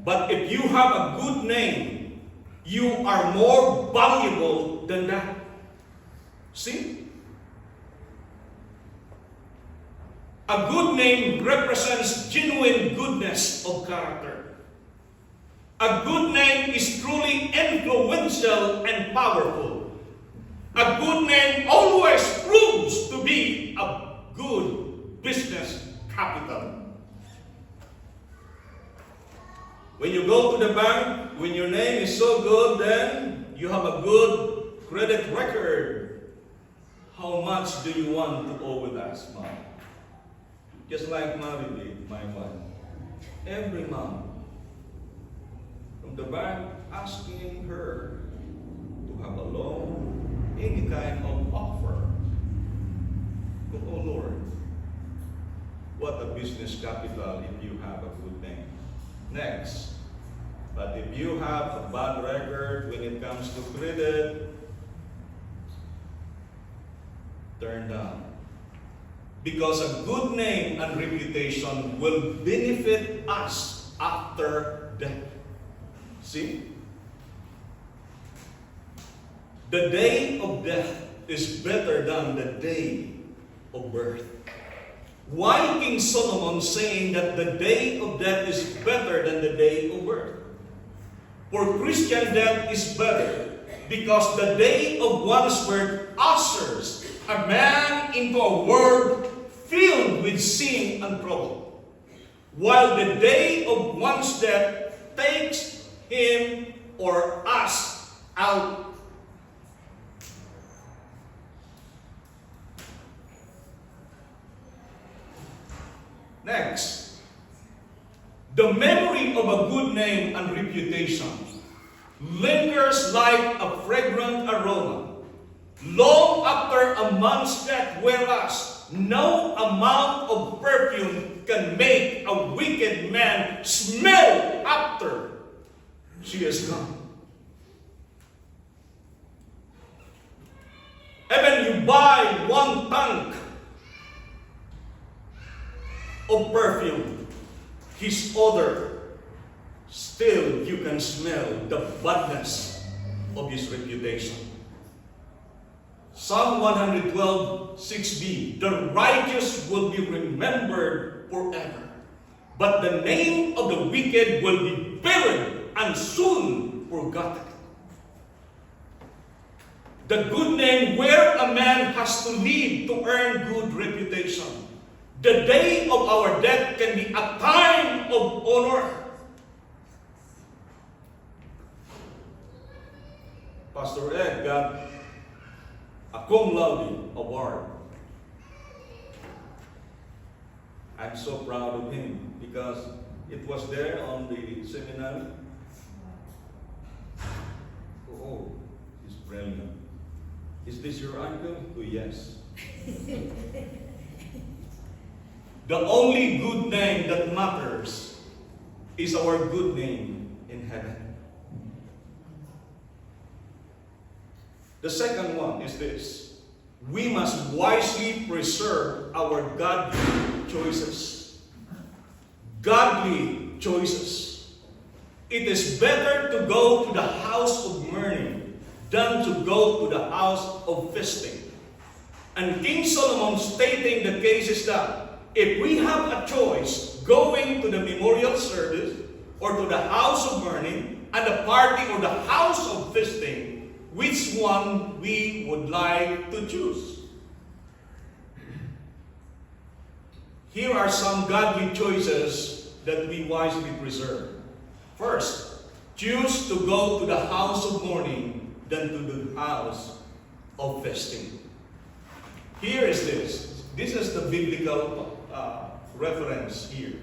But if you have a good name, you are more valuable than that. See? A good name represents genuine goodness of character. A good name is truly influential and powerful. A good name always proves to be a good business capital. When you go to the bank, when your name is so good, then you have a good credit record. How much do you want to owe with us, Mom? Just like Mary did, my wife. Every month, from the bank, asking her to have a loan, any kind of offer. But, oh Lord, what a business capital if you have a good name. Next, but if you have a bad record when it comes to credit, turn down. Because a good name and reputation will benefit us after death. See? The day of death is better than the day of birth. Why King Solomon saying that the day of death is better than the day of birth? For Christian death is better because the day of one's birth ushers a man into a world filled with sin and trouble. while the day of one's death takes him or us out. Next, the memory of a good name and reputation lingers like a fragrant aroma long after a man's death, whereas no amount of perfume can make a wicked man smell after she is gone. Even you buy one tank of perfume, his odor, still you can smell the badness of his reputation. Psalm 112:6b, the righteous will be remembered forever, but the name of the wicked will be buried and soon forgotten. The good name where a man has to live to earn good reputation. The day of our death can be a time of honor. Pastor Ed got a cum laude award. I'm so proud of him because it was there on the seminary. Oh, he's brilliant. Is this your uncle? Oh, yes. The only good name that matters is our good name in heaven. The second one is this: we must wisely preserve our godly choices. Godly choices. It is better to go to the house of mourning than to go to the house of feasting. And King Solomon stating the case is that if we have a choice going to the memorial service or to the house of mourning and the party or the house of feasting, which one we would like to choose? Here are some godly choices that we wisely preserve. First, choose to go to the house of mourning than to the house of feasting. Here is this. This is the biblical reference here.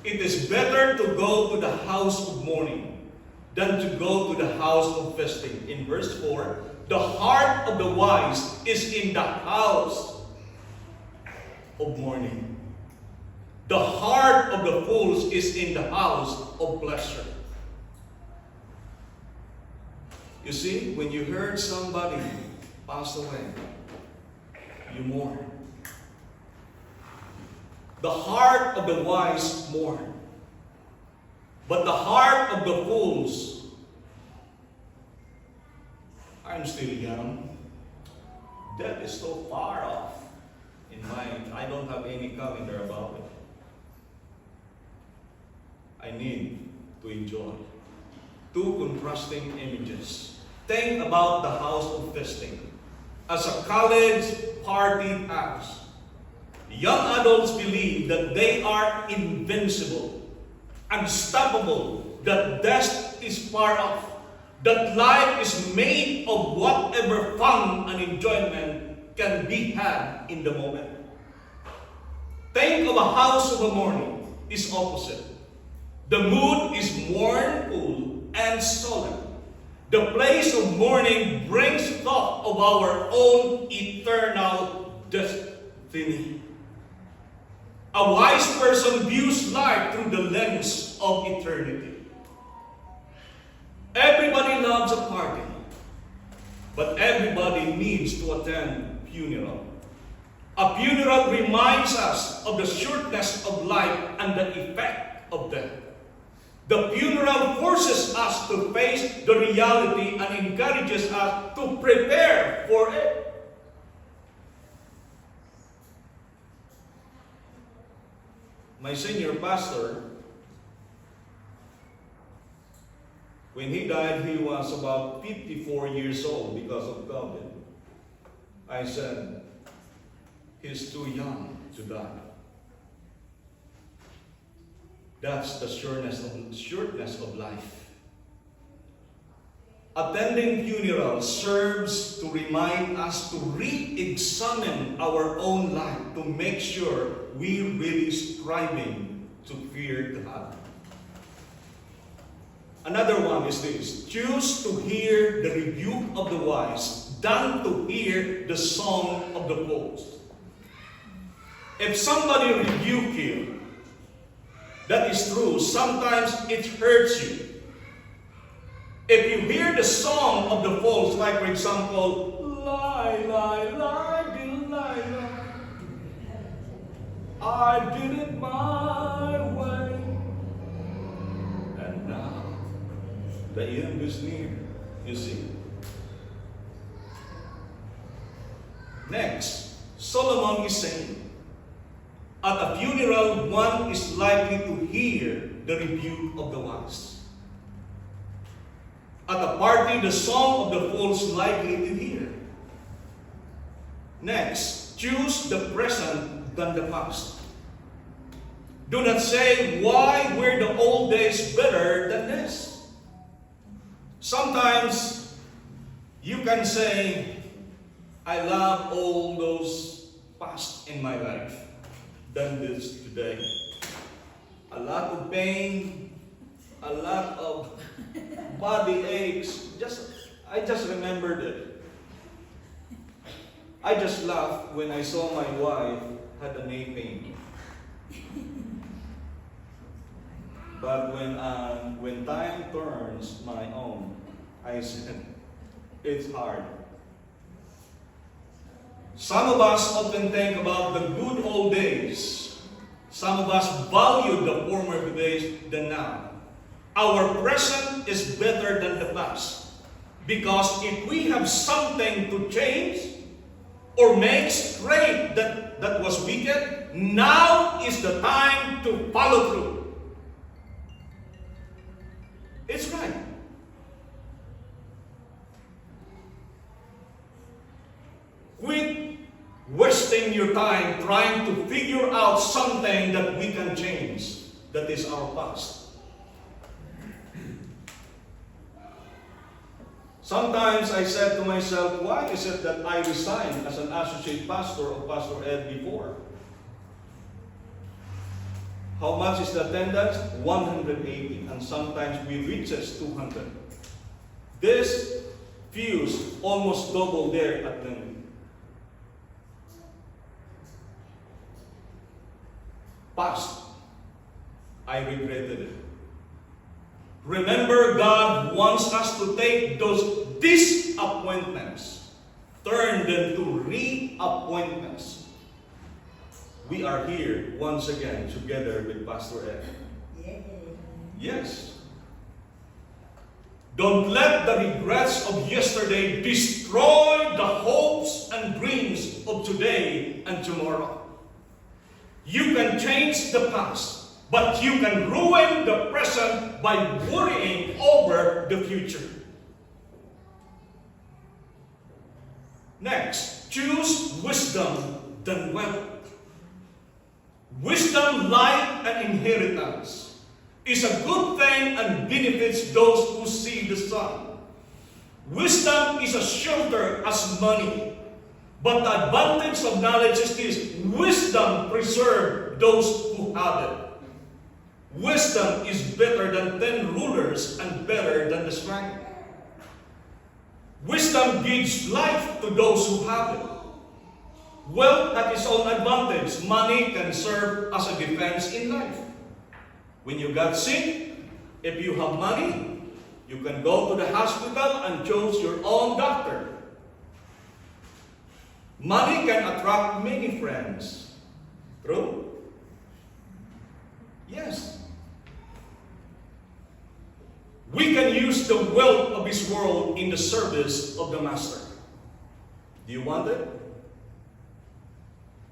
It is better to go to the house of mourning than to go to the house of feasting. In verse 4, the heart of the wise is in the house of mourning. The heart of the fools is in the house of pleasure. You see, when you heard somebody pass away, you mourn. The heart of the wise mourn, but the heart of the fools, I'm still young. Death is so far off in mind. I don't have any calendar about it. I need to enjoy. Two contrasting images. Think about the house of feasting as a college party house. Young adults believe that they are invincible, unstoppable, that death is far off, that life is made of whatever fun and enjoyment can be had in the moment. Think of a house of a mourning is opposite. The mood is mournful and solemn. The place of mourning brings thought of our own eternal destiny. A wise person views life through the lens of eternity. Everybody loves a party, but everybody needs to attend a funeral. A funeral reminds us of the shortness of life and the effect of death. The funeral forces us to face the reality and encourages us to prepare for it. My senior pastor, when he died, he was about 54 years old because of COVID. I said, he's too young to die. That's the sureness of life. Attending funerals serves to remind us to re-examine our own life to make sure we're really striving to fear God. Another one is this: choose to hear the rebuke of the wise than to hear the song of the fools. If somebody rebuke you, that is true. Sometimes it hurts you. If you hear the song of the fools, like for example, lie, lie, lie, Delilah, I did it my way, and now the end is near, you see. Next, Solomon is saying, at a funeral, one is likely to hear the rebuke of the wise. At a party, the song of the fools likely to hear. Next, choose the present than the past. Do not say, why were the old days better than this? Sometimes you can say, I love all those past in my life than this today. A lot of pain, a lot of body aches. I just remembered it. I just laughed when I saw my wife had a knee pain. But when time turns my own, I said, it's hard. Some of us often think about the good old days. Some of us value the former days than now. Our present is better than the past. Because if we have something to change or make straight that was wicked, now is the time to follow through. It's right. Quit wasting your time trying to figure out something that we can change, that is our past. Sometimes I said to myself, why is it that I resigned as an associate pastor of Pastor Ed before? How much is the attendance? 180, and sometimes we reaches 200. This fuse almost double there at the past. I regretted it. Remember, God wants us to take those disappointments, turn them to reappointments. We are here once again together with Pastor Ed. Yes. Don't let the regrets of yesterday destroy the hopes and dreams of today and tomorrow. You can change the past, but you can ruin the present by worrying over the future. Next, choose wisdom than wealth. Wisdom, life, and inheritance is a good thing and benefits those who see the sun. Wisdom is a shelter as money. But the advantage of knowledge is this: wisdom preserves those who have it. Wisdom is better than 10 rulers and better than the strength. Wisdom gives life to those who have it. Wealth has its own advantage. Money can serve as a defense in life. When you got sick, if you have money, you can go to the hospital and choose your own doctor. Money can attract many friends. True? Yes. We can use the wealth of this world in the service of the Master. Do you want it?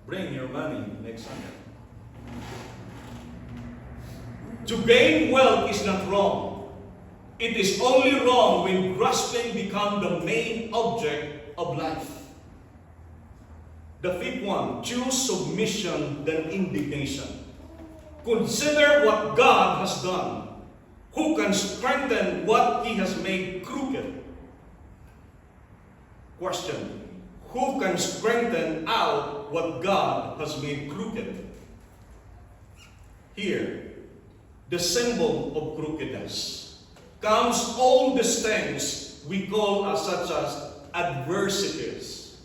Bring your money next Sunday. To gain wealth is not wrong. It is only wrong when grasping becomes the main object of life. The fifth one, choose submission than indignation. Consider what God has done. Who can strengthen what He has made crooked? Question. Who can strengthen out what God has made crooked? Here, the symbol of crookedness comes all these things we call as such as adversities.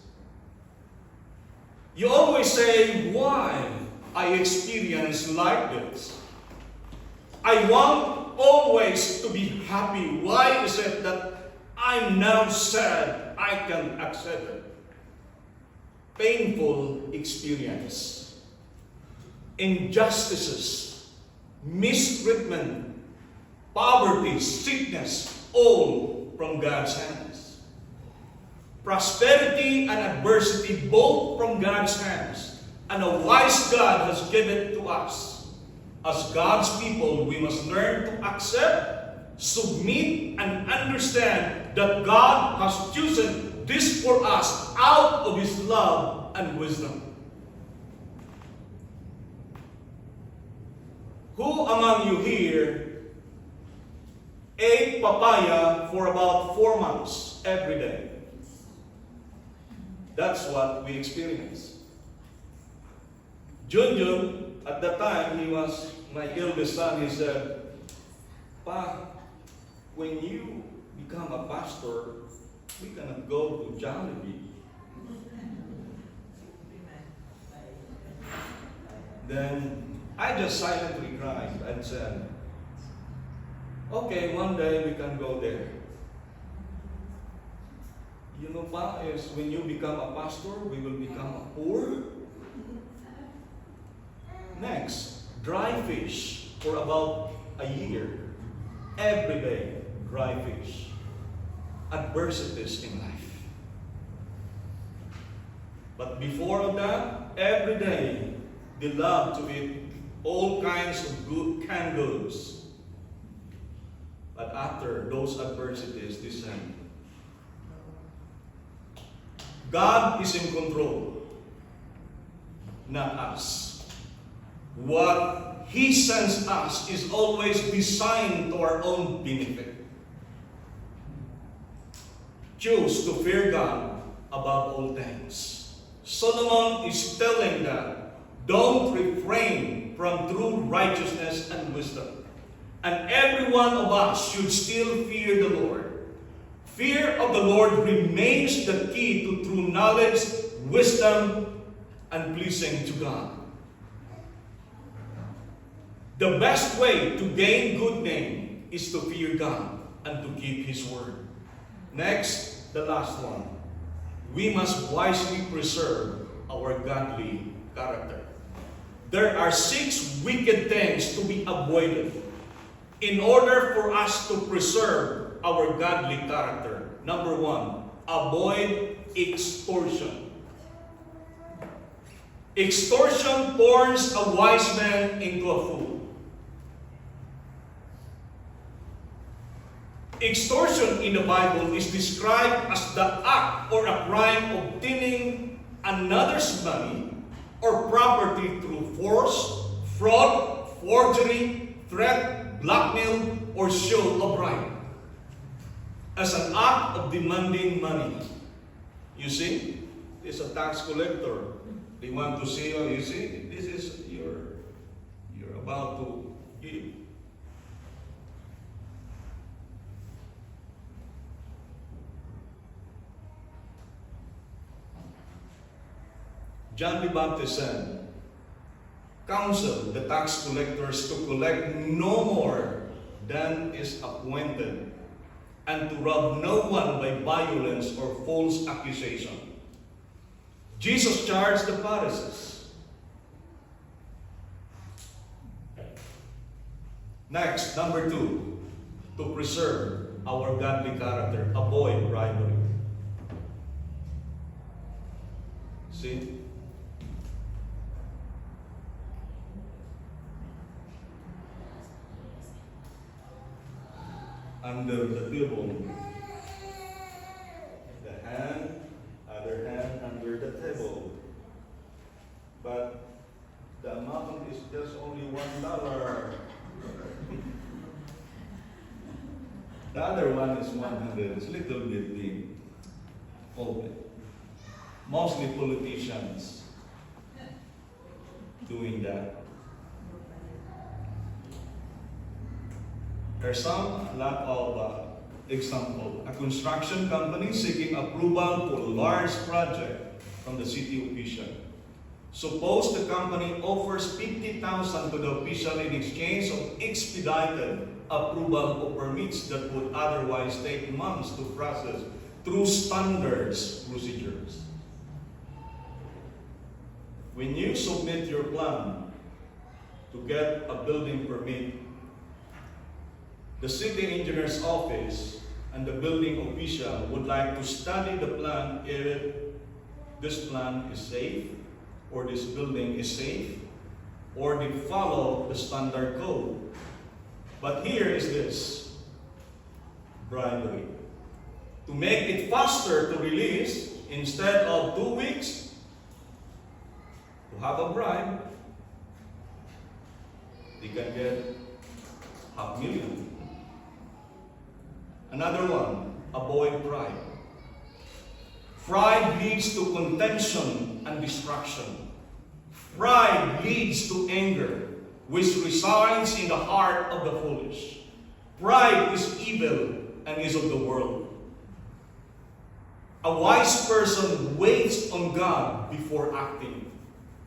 You always say, why I experience like this? I want always to be happy. Why is it that I'm now sad? I can accept it. Painful experience, injustices, mistreatment, poverty, sickness, all from God's hands. Prosperity and adversity, both from God's hands. And a wise God has given to us. As God's people, we must learn to accept, submit, and understand that God has chosen this for us out of His love and wisdom. Who among you here ate papaya for about 4 months every day? That's what we experience. Junjun, at that time, he was my eldest son. He said, Pa, when you become a pastor, we cannot go to Jollibee. Then I just silently cried and said, okay, one day we can go there. You know, Pa, is when you become a pastor, we will become poor. Next, dry fish for about a year. Every day, dry fish. Adversities in life. But before that, every day, they love to eat all kinds of good canned goods. But after those adversities descend, God is in control, not us. What He sends us is always designed to our own benefit. Choose to fear God above all things. Solomon is telling that don't refrain from true righteousness and wisdom. And every one of us should still fear the Lord. Fear of the Lord remains the key to true knowledge, wisdom, and pleasing to God. The best way to gain good name is to fear God and to keep His word. Next, the last one. We must wisely preserve our godly character. There are 6 wicked things to be avoided in order for us to preserve our godly character. Number 1, avoid extortion. Extortion turns a wise man into a fool. Extortion in the Bible is described as the act or a crime of obtaining another's money or property through force, fraud, forgery, threat, blackmail, or show of right. As an act of demanding money. You see, it's a tax collector. They want to say, oh, you see, this is you're about to give. John the Baptist said, counsel the tax collectors to collect no more than is appointed, and to rob no one by violence or false accusation. Jesus charged the Pharisees. Next, number 2, to preserve our godly character, avoid bribery. See? Under the table, the hand, other hand under the table. But the amount is just only $1. 100 is a little bit the pulpit. Mostly politicians doing that. There's a lot of example. A construction company seeking approval for a large project from the city official. Suppose the company offers 50,000 to the official in exchange of expedited approval of permits that would otherwise take months to process through standards procedures. When you submit your plan to get a building permit, the city engineer's office and the building official would like to study the plan if this plan is safe, or this building is safe, or they follow the standard code. But here is this bribery. To make it faster to release, instead of 2 weeks, to have a bribe, they can get $500,000. Another one, avoid pride. Pride leads to contention and destruction. Pride leads to anger, which resides in the heart of the foolish. Pride is evil and is of the world. A wise person waits on God before acting.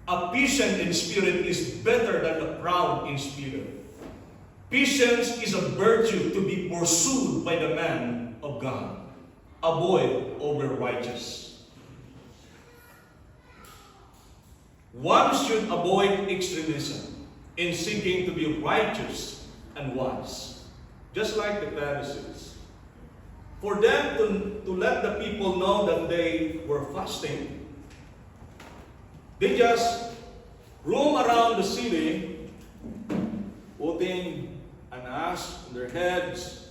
A patient in spirit is better than a proud in spirit. Patience is a virtue to be pursued by the man of God. Avoid over-righteous. One should avoid extremism in seeking to be righteous and wise, just like the Pharisees. For them to let the people know that they were fasting, they just roam around the city, putting an ash on their heads,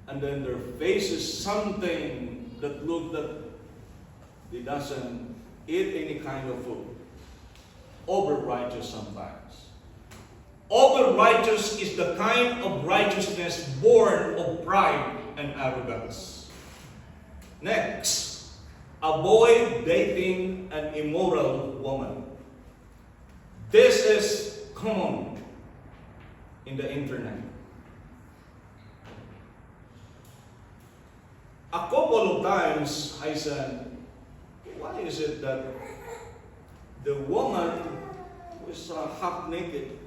and then their faces something that look that they doesn't eat any kind of food. Over-righteous sometimes. Over-righteous is the kind of righteousness born of pride and arrogance. Next, avoid dating an immoral woman. This is common in the internet. A couple of times I said, why is it that the woman was half naked?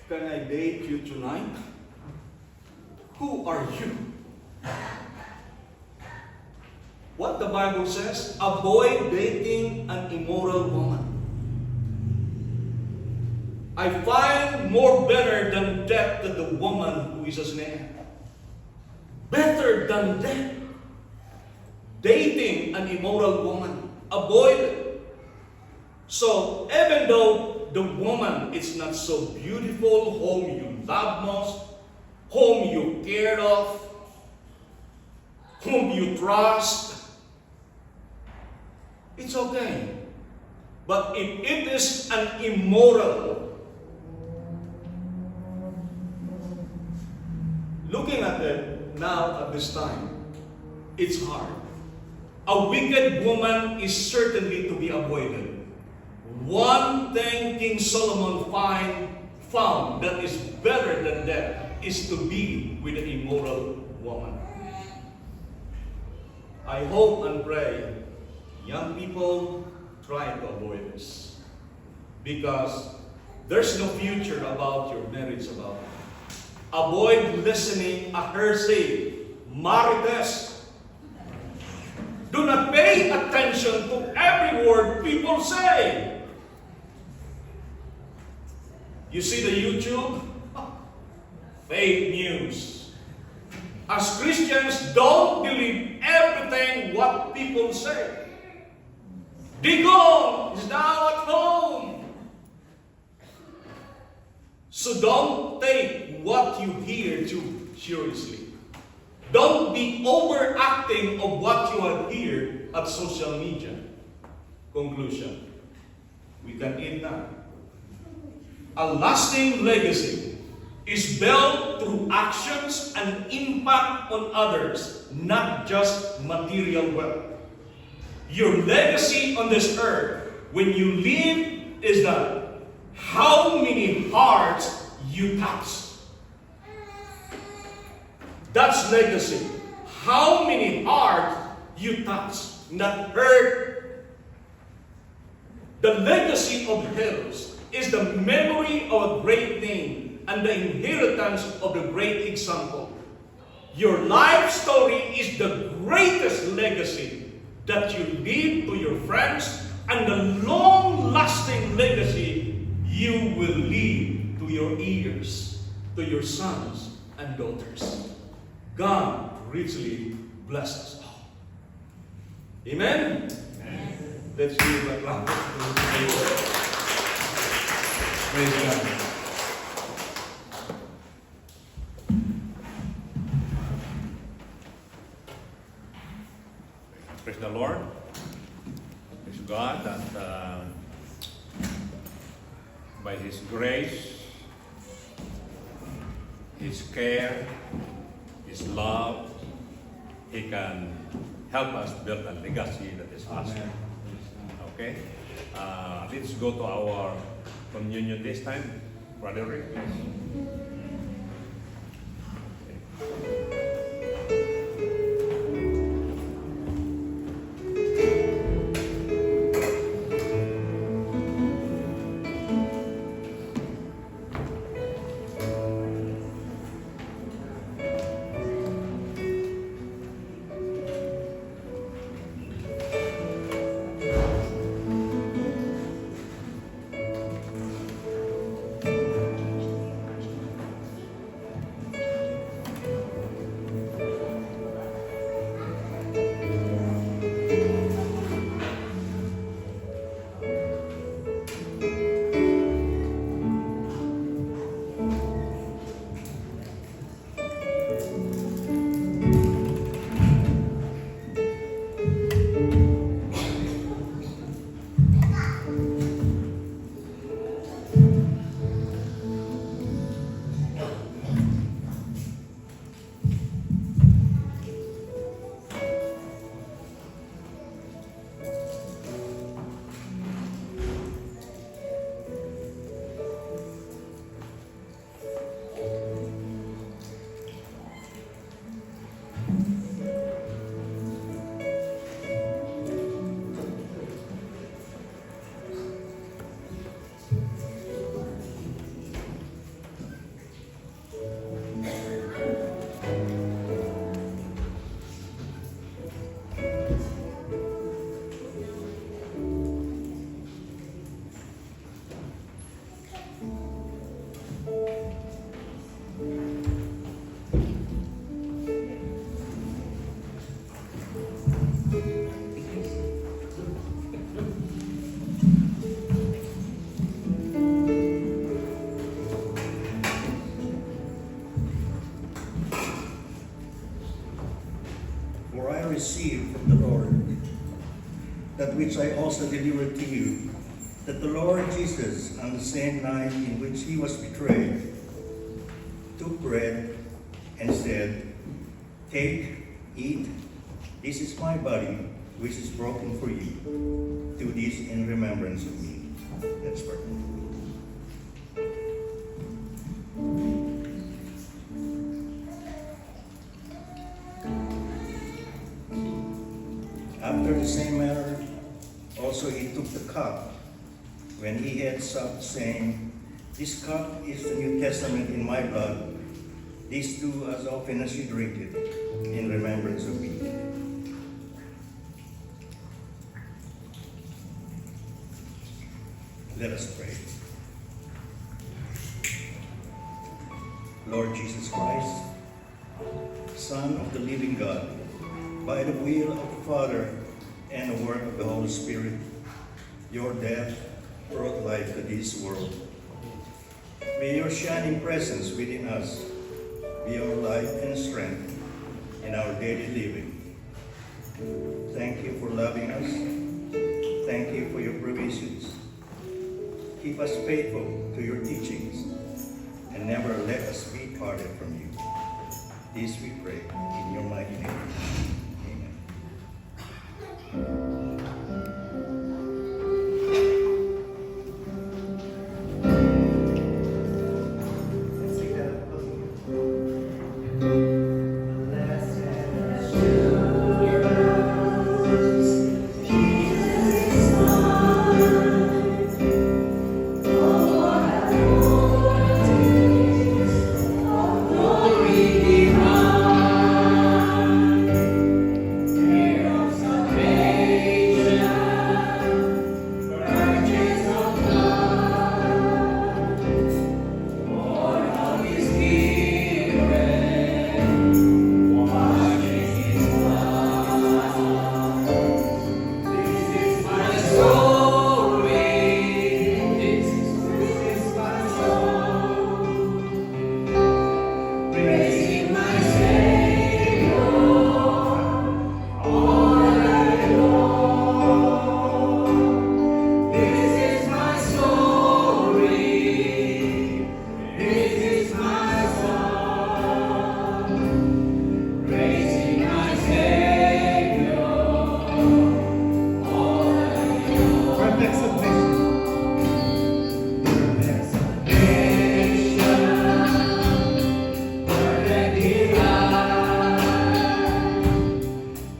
Can I date you tonight? Who are you? What the Bible says, avoid dating an immoral woman. I find more better than death to the woman who is a snare. Better than death. Dating an immoral woman. Avoid it. So, even though the woman is not so beautiful, whom you love most, whom you care of, whom you trust, it's okay. But if it is an immoral, looking at it now at this time, it's hard. A wicked woman is certainly to be avoided. One thing King Solomon found that is better than death is to be with an immoral woman. I hope and pray young people try to avoid this, because there's no future about your marriage about it. Avoid listening a hearsay, marites. Do not pay attention to every word people say. You see the YouTube? Fake news. As Christians, don't believe everything what people say. Digong is now at home. So don't take what you hear too seriously. Don't be overacting of what you have heard at social media. Conclusion. We can end now. A lasting legacy is built through actions and impact on others, not just material wealth. Your legacy on this earth, when you live, is that how many hearts you touch. That's legacy. How many hearts you touch, not hurt. The legacy of hills is the memory of a great name and the inheritance of the great example. Your life story is the greatest legacy that you leave to your friends and the long-lasting legacy you will leave to your heirs, to your sons and daughters. God richly bless us all. Amen? Amen. Let's give a clap. Praise God. Praise the Lord. Praise God that by His grace, His care, His love, He can help us build a legacy that is lasting. Okay? Let's go to our communion this time. Brother Rick, please. Received from the Lord, that which I also delivered to you, that the Lord Jesus, on the same night in which he was betrayed, took bread and said, "Take, eat, this is my body, which is broken for you. Do this in remembrance of me." Let's pray. After the same manner, also he took the cup when he had supped, saying, "This cup is the New Testament in my blood. This do as often as you drink it, in remembrance of me." Let us pray. Lord Jesus Christ, Son of the living God, by the will of the Father and the work of the Holy Spirit, your death brought life to this world. May your shining presence within us be our life and strength in our daily living. Thank you for loving us. Thank you for your provisions. Keep us faithful to your teachings, and and never let us be parted from you. This we pray in your mighty name. Amen. Let's sing that closing. Blessed perfect submission. Perfect submission. Perfect delight.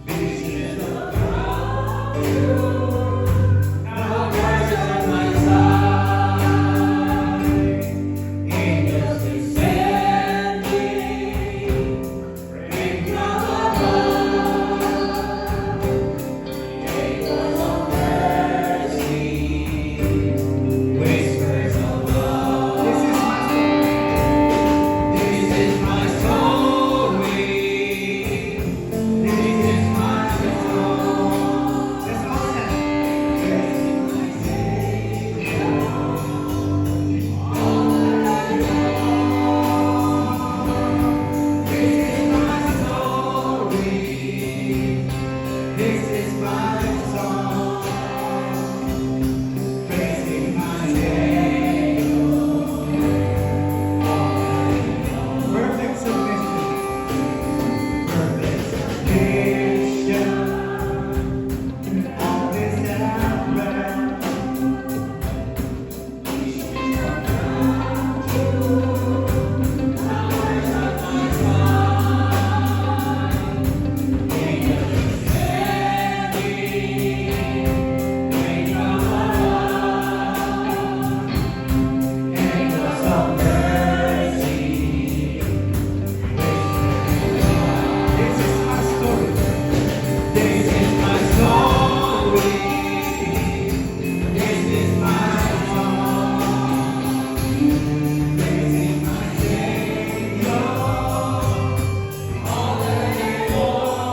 This is the crown. The words of my side. Angels descending. Bring from above. Angels of mercy. Whispers of love. This is my story. This is my song. Let's all stand. Praising my Savior all the night long. This is my story. This is my song. Praising my Savior. Perfect submission. Perfect submission. All this that I've learned. Angels of mercy. This is my story. This is my story. This is my song. Praising my Savior all the day long.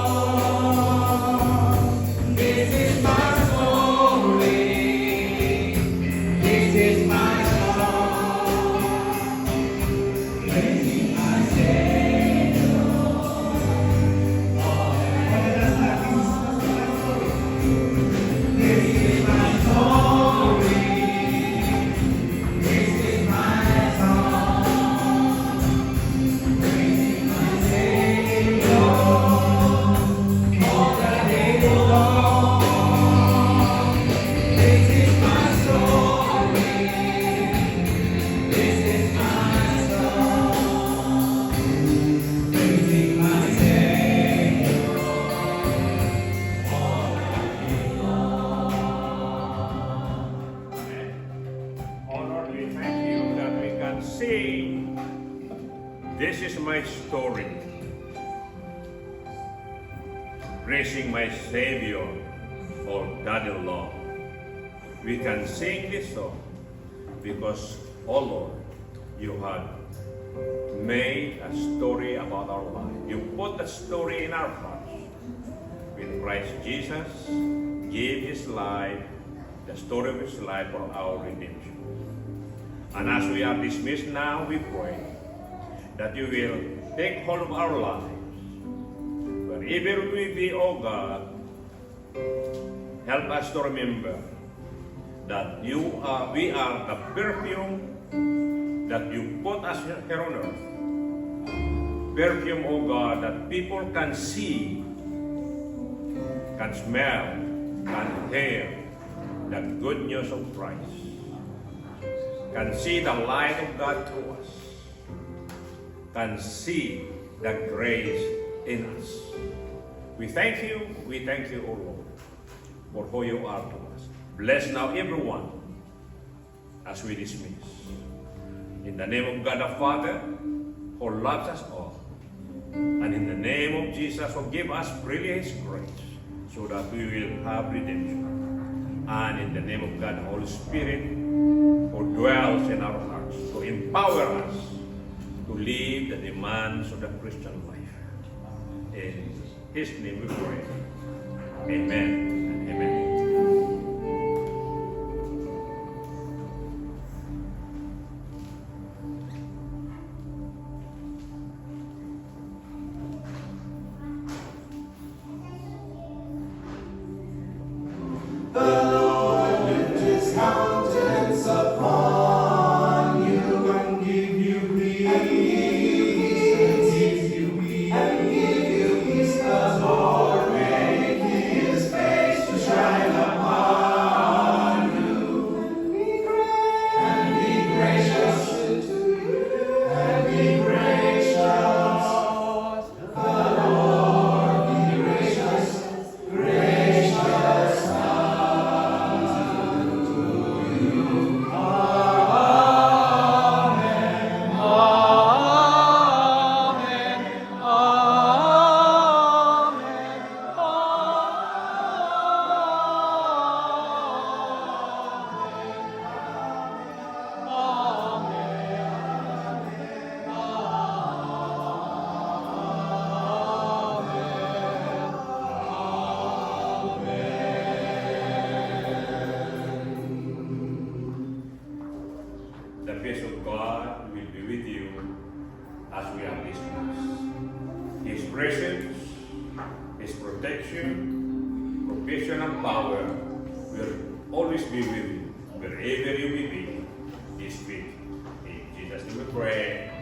This is my story. This is my song. Praising my Savior. This is my story. This is my song. Praising my Savior all the day long. This is my story. This is my song. Praising my Savior. Oh Lord, we thank you that we can sing. This is my story. Praising my Savior all daddy long. We can sing this song because, oh Lord, you have made a story about our life. You put a story in our hearts. When Christ Jesus gave his life, the story of his life for our redemption. And as we are dismissed now, we pray that you will take hold of our lives. Wherever we be, O God, help us to remember that we are the perfume that you put us here on earth. Perfume, O God, that people can see, can smell, can hear the good news of Christ, can see the light of God through us, can see the grace in us. We thank you, O Lord, for who you are to us. Bless now everyone as we dismiss. In the name of God the Father, who loves us all, and in the name of Jesus, who give us freely His grace, so that we will have redemption. And in the name of God the Holy Spirit, who dwells in our hearts, to empower us to live the demands of the Christian life. In His name we pray. Amen and amen. The peace of God will be with you as we have discussed. His presence, His protection, provision, and power will always be with you, wherever you may be. His peace. In Jesus' name we pray.